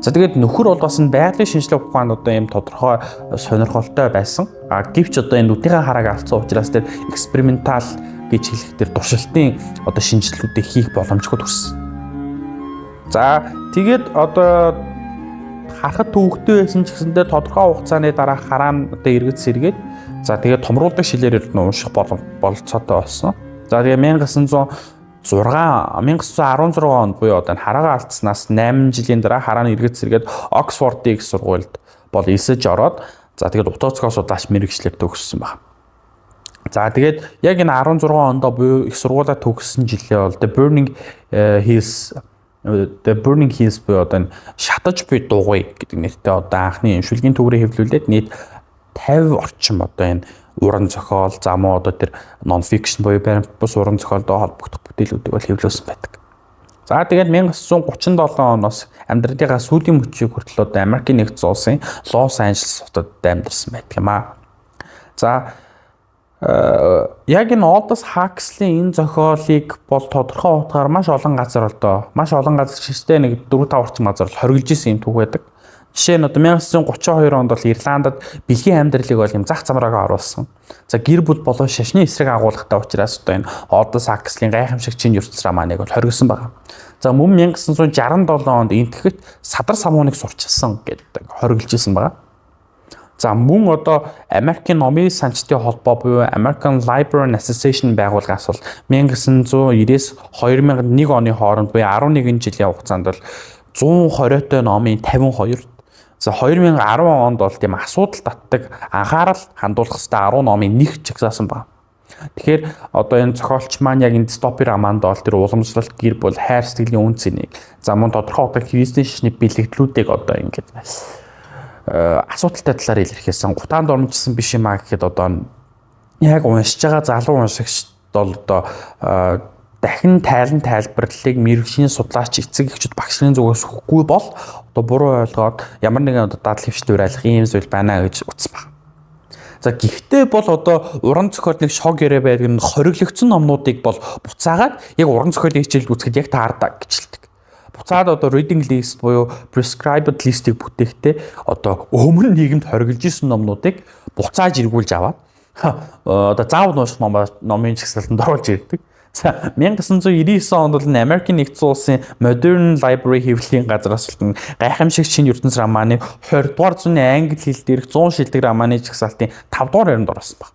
За тэгээд нөхөр бол бас энэ байгалийн шинжлэх ухаанд одоо ийм тодорхой сонирхолтой байсан. Гэвч одоо энэ нүднийхээ харааг алдсан учраас тэр экспериментал гэж хэлэх тэр туршилтын одоо шинжилгэлүүдийг хийх боломжгүй төрсөн. За тэгээд одоо харахад төвөгтэй байсан ч гэсэндээ тодорхой хугацааны дараа хараан одоо эргэж сэргээд за тэгээд томруулдаг шилээр нь унших бололцоотой болсон. За тэгээд 1916 онд буюу одоо хараага алдснаас 8 жилийн дараа харааны эргэж сэргээд Оксфордын их сургуульд бол эсэж ороод за тэгээд утга зохиол судлаач мэргэжлээр төгссөн байна. За тэгээд яг энэ 16 онд буюу их сургуулаа төгссөн жилээ бол The Burning Hills буюу одоо шатаж буй дугуй гэдэг нэртэй одоо анхны шүлгийн төгрөг хэвлүүлээд нийт 50 орчим одоо энэ уран зохиол за мөн одоо тэр non fiction буюу бус уран зохиолтой холбогдох бүтээлүүдийг бол хэвлүүлсэн байдаг. За тэгээд 1937 оноос амьдралынхаа сүүлийн мөчийг хүртэл одоо Америкийн нэгдсэн улсын Лос Анжелес хотод амьдарсан байдаг юм аа. За яг энэ Aldous Huxley энэ зохиолыг бол тодорхой утгаар маш олон газар шиштэй нэг 4-5 орчим газар хоригдж исэн юм түүх байдаг. Жишээ нь одоо 1932 онд бол Ирландд бэлгийн амьдралыг бол юм зах замраагаа оруулсан. За гэр бүл болон шашны эсрэг агуулгатай учраас одоо энэ Aldous Huxley-ийн гайхамшигт шинэ ертөнц романыг бол хоригдсан байна. За мөн 1967 онд энтгэгт Садар самууныг сурчилсан гэдэг хоригдж исэн байна. За мөн одоо Америкийн номын санчдын холбоо буюу American Library Association байгууллагаас бол 1990-с 2001 оны хооронд буюу 11 жилийн хугацаанд бол 120-той номын 52. За 2010 онд бол тийм асуудал татдаг анхаарал хандуулах хэвээр 10 номын нэг чагсаасан байна. Тэгэхээр одоо энэ зохиолч маань яг энэ дистопи романд бол тэр уламжлалт гэр бүл хайр сэтгэлийн үн цэнийг за мөн тодорхой одоо христийн шашны бэлэгдлүүдийг одоо ингээд асуудалтай талаар илэрхийлсэн гутаанд ормжсэн биш юм аа гэхэд одоо яг уншиж байгаа залуу уншигчд бол одоо дахин тайлбарлалыг мэрэгжлийн судлаач эцэг эхчүүд багшлын зүгээс өгөхгүй бол одоо буруу ойлгоод ямар нэгэн одоо дадал хвшил уриалах юм зүйл байна гэж утсан байна. За гэхдээ бол одоо уран зохиолын шог яриа байдаг нь хориглогдсон номнуудыг бол буцаагаад яг уран зохиолын хичээлд үзэхэд яг таардаг гэж хэлдэг. Буцаад одоо reading list буюу prescribed list-ийг бүтээхдээ одоо өмнө нийгэмд хориглож исэн номнуудыг буцааж эргүүлж аваад одоо заавал унших номын чагсалтанд оруулж ирдэг. За 1999 онд бол Америкийн нэгдсэн улсын Modern Library хэвлэлийн газраас нь гайхамшиг шинэ ертөнц романы 20 дугаар зууны англи хэл дээрх 100 шилдэг романы чагсалтын 5 дугаар ярианд орсон баг.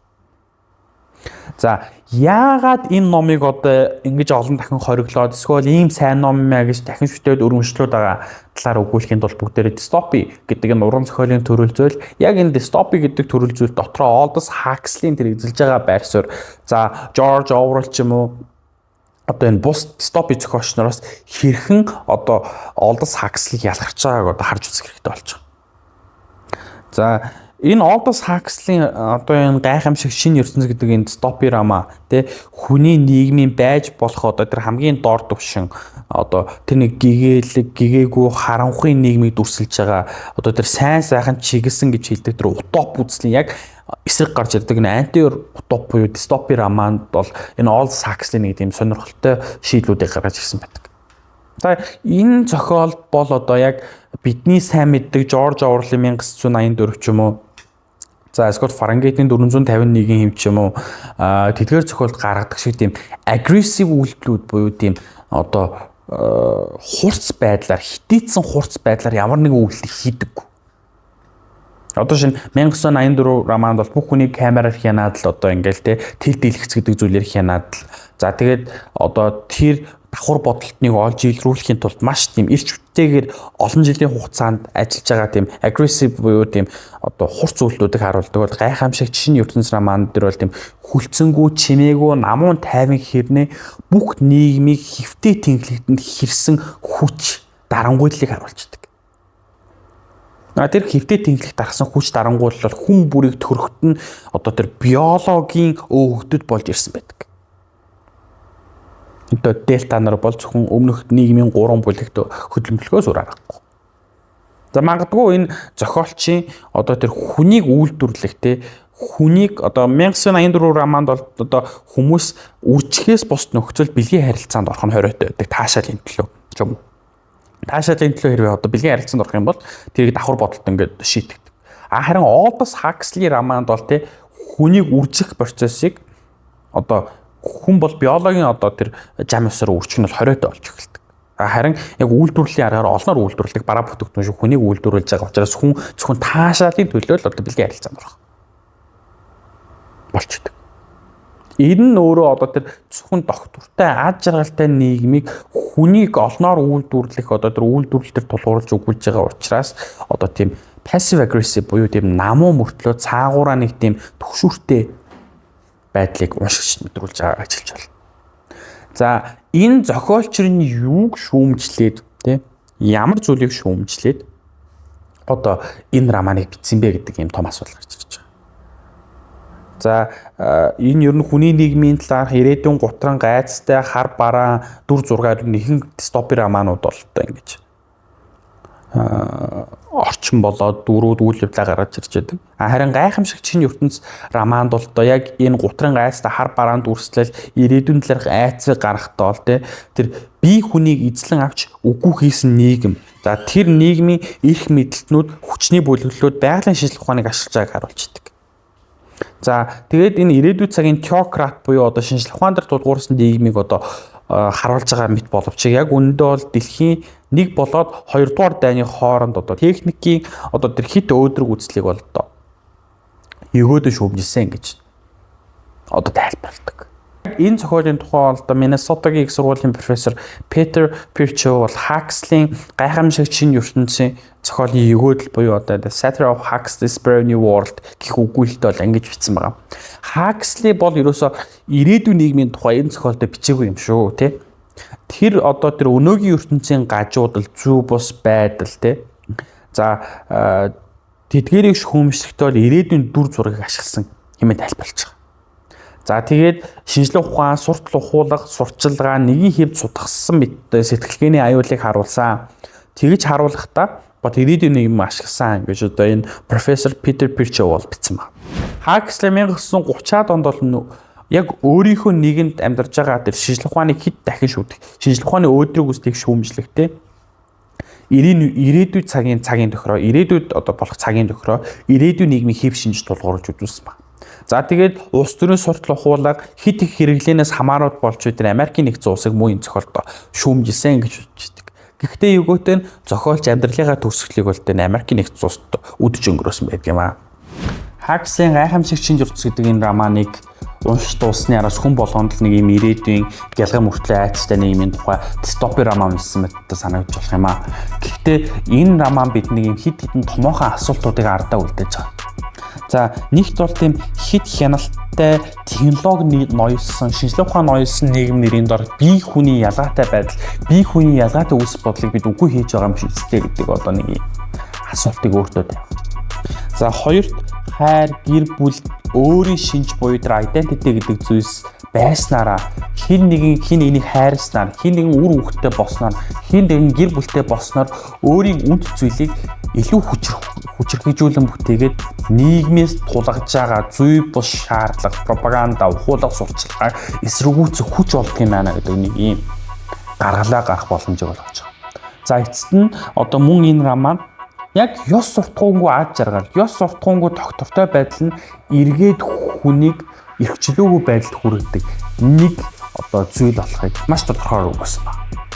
За яагаад энэ номыг одоо ингэж олон дахин хориглоод эсвэл ийм сайн ном мэ гэж дахин шүтээд өргөншлүүд байгаа талаар өгүүлэхийн тулд бүгдээрээ дистопи гэдэг энэ уран зохиолын төрөл зүйл яг энэ дистопи гэдэг төрөл зүйл дотроо Aldous Huxley-ийн тэр эзэлж байгаа байр суурь за George Orwell ч юм уу одоо энэ бус дистопи зохиолч нараас хэрхэн одоо Aldous Huxley-г ялгарч байгааг одоо харж үзэх хэрэгтэй болж байгаа. За энэ Aldous Huxley одоо энэ гайхамшиг шинэ ертөнц гэдэг энэ дистопи рома тий хүний нийгмийн байж болох одоо тэр хамгийн дор төвшин одоо тэр нэг гэгээгүй харанхуй нийгмийг дүрсэлж байгаа одоо тэр сайн сайхан чиглэсэн гэж хэлдэг тэр утоп үзлийн яг эсрэг гарч ирдэг энэ анти утоп буюу дистопи романд бол энэ Aldous Huxley нэг тийм сонирхолтой шийдлүүдийг гаргаж ирсэн байдаг. За энэ зохиол бол одоо яг бидний сайн мэддэг George Orwell-ийн 1984 ч юм уу за эсвэл Фаренгейтийн 451-ийн хэв ч юм уу тэдгээр зохиолд гаргадаг шиг тийм aggressive үйлдэлүүд буюу тийм одоо хурц байдлаар хитээцсэн хурц байдлаар ямар нэгэн үйлдэл хийдэггүй. Одоо шинэ 1984 романд бол бүх хүний камераар хянаад л одоо ингээл те тэл дэлгэц гэдэг зүйлээр хянаад л за тэгээд одоо тэр давхар бодолтныг олж илрүүлэхийн тулд маш тийм эрч хүчтэйгээр олон жилийн хугацаанд ажиллаж байгаа тийм aggressive буюу тийм одоо хурц үйлдэлүүдийг харуулдаг бол гайхамшигт шинэ ертөнц романд дээр бол тийм хүлцэнгүй чимээгүй намуун тайван хэрнээ бүх нийгмийг хэвтээ тэнхлэгдэнд хэрсэн хүч дарангуйллыг харуулдаг. Тэр хэвтээ тэнхлэх дарсан хүч дарангуйл бол хүн бүрийг төрөхт нь одоо тэр биологийн өөгдөд болж ирсэн байдаг. Одоо дельта нар бол зөвхөн өмнөх нийгмийн 3 бүлэгт хөдөлмөрлөхөөс өөр аргагүй. За магадгүй энэ зохиолчийн одоо тэр хүнийг үйлдвэрлэх те хүнийг одоо 1984 романд бол одоо хүмүүс үржихээс бус нөхцөл бэлгийн харилцаанд орох нь хориотой байдаг таашаалын төлөө ч юм уу. Таашаалын төлөө хэрвээ одоо бэлгийн харилцаанд орох юм бол тэрийг давхар бодолт ингээд шийтгдэг. Харин Aldous Huxley романд бол те хүнийг үржих процессыг одоо хүн бол биологийн одоо тэр жам ёсоор үржих нь бол хориотой болж эхэлдэг. Харин яг үйлдвэрлэлийн аргаар олноор үйлдвэрлэдэг бараа бүтээгдэхүүн шиг хүнийг үйлдвэрлэж байгаа учраас хүн зөвхөн таашаалын төлөө л одоо бэлгийн харилцаанд орох болчихдээ. Энэ нь өөрөө одоо тэр зөвхөн доктортой аз жаргалтай нийгмийг хүнийг олноор үйлдвэрлэх одоо тэр үйлдвэрлэлээр тулгуурлаж өгүүлж байгаа учраас одоо тийм passive aggressive буюу тийм намуу мөртлөө цаагаараа нэг тийм төгшүүртэй байдлыг уншигчд мэдрүүлж байгаа гэж хэлж байна. За энэ зохиолч нь юуг шүүмжлээд тий ямар зүйлийг шүүмжлээд одоо энэ романыг бичсэн бэ гэдэг юм том асуудал гарч ирж байгаа. За энэ ер нь хүний нийгмийн талаарх ирээдүйн гутран гайцтай хар бараан дүр зургаар нэгэн дистопи романууд бол одоо ингэж орчин болоод дөрүүд үйл явдлаа гаргаж ирж байдаг. Харин гайхамшиг шинэ ертөнц романд бол одоо яг энэ гутран гайцтай хар бараанд дүрслэл ирээдүйн талаарх айцыг гаргахдаа бол тэр бие хүнийг эзлэн авч үгүй хийсэн нийгэм. За тэр нийгмийн эрх мэдэлтнүүд хүчний бүлэглэлүүд байгалийн шинжилгээ ухааныг ашиглаж байгааг харуулж байдаг. За тэгээд энэ ирээдүйн цагийн теократ буюу одоо шинжилгээ ухаан дээр тулгуурсан нийгмийг одоо харуулж байгаа мэт боловч яг үүндээ бол дэлхийн 1 болоод 2 дугаар дайны хооронд одоо техникийн одоо тэр хит өөдрөг үзлийг бол одоо өгөөдөө шүүмжилсэн гэж одоо тайлбарладаг. Энэ зохиолын тухай бол Миннесотагийн их сургуулийн профессор Peter Pircho бол Huxley-ийн гайхамшигт шинэ ертөнцийн зохиолын өгөөдөл буюу одоо The Satire of Huxley's Brave New World гэх өгүүлэлт бол ингэж бичсэн байгаа. Huxley бол ерөөсөө ирээдүйн нийгмийн тухай энэ зохиолдод бичээгүй юм шүү, тий. Тэр одоо тэр өнөөгийн ертөнцийн гажуудал, зүй бус байдал, тий. За тэдгээрийг шүүмжлэхдээ бол ирээдүйн дүр зургийг ашигласан хэмээн тайлбарлаж байгаа. За тэгээд шинжлэх ухаан, суртал ухуулга, сурчилгаа, нэгэн хэвд судагсан сэтгэлгээний аюулыг харуулсан. Тэгж харуулахдаа бод ирээдүйн нийгэм ашигласан гэж одоо энэ профессор Peter Pircho бол бичсэн байна. Huxley 1930-аад онд бол яг өөрийнхөө нийгэмд амьдарч байгаа тэр шинжлэх ухааныг хэд дахин шүүдэг. Шинжлэх ухааны өөдрөг үсгийг шүүмжлэхтэй. Ирээдүйд цагийн тохироо, ирээдүйд одоо болох цагийн тохироо, ирээдүйн нийгмийн хэв шинж тулгуурлаж үзүүлсэн байна. За тэгээд улс төрийн суртал ухуулга хит их хэрэглэнээс хамаарал болж тэр Америкийн нэгдсэн улсыг муу энэ зохиолдоо шүүмжилсэн гэж үздэг. Гэхдээ өгөөтэй нь зохиолч амьдралынхаа төгсгөлийг бол тэр Америкийн нэгдсэн улсад үдж өнгөрөөсөн байдаг юм аа. Huxley-ийн гайхамшигт шинж ертөнц гэдэг энэ романыг уншиж дууссаны араас хүн болгонд л нэг юм ирээдүйн гялгам мөртлөө айцтай нийгмийн тухай дистопи роман уншсан мэттэй санагдаж болох юм аа. Гэхдээ энэ роман бидний юм хид хідэн томоохон асуултуудыг ардаа үлдээж байгаа. За нэгт бол тийм хит хяналттай технологи ноёлсон, шинжлэх ухаан ноёлсон нийгэм нэрийн дор бие хүний ялгаатай байдал, бие хүний ялгаатай үс бодлыг бид үгүй хийж байгаа юм шиг эцтэй гэдэг одоо нэг асуултыг өөртөө тавих. За хоёрт хайр, гэр бүл, өөрийн шинж буюу тэр identity гэдэг зүйлс байснараа хин нэгнийг хайрснаар, хин нэгэн үр хүүхэдтэй болсноор, хин нэгэн гэр бүлтэй болсноор өөрийн үнд зүйлийг илүү хүчрхэгжүүлэн бүтээгээд нийгмээс тулгаж байгаа зүй бус шаардлага, пропаганда, ухуулга сурчлагаа эсэргүүцэх хүч болдго юм байна гэдэг нэг ийм гаргалаа гарах боломжийг олгож байгаа. За эцэст нь одоо мөн энэ роман яг ёс суртахуунгүй ад жаргал, ёс суртахуунгүй тогтвортой байдал нь эргээд хүнийг эрхчлөөгүй байдалд хүргэдэг нэг одоо зүйл болохыг маш тодорхойгоор өгсөн байна.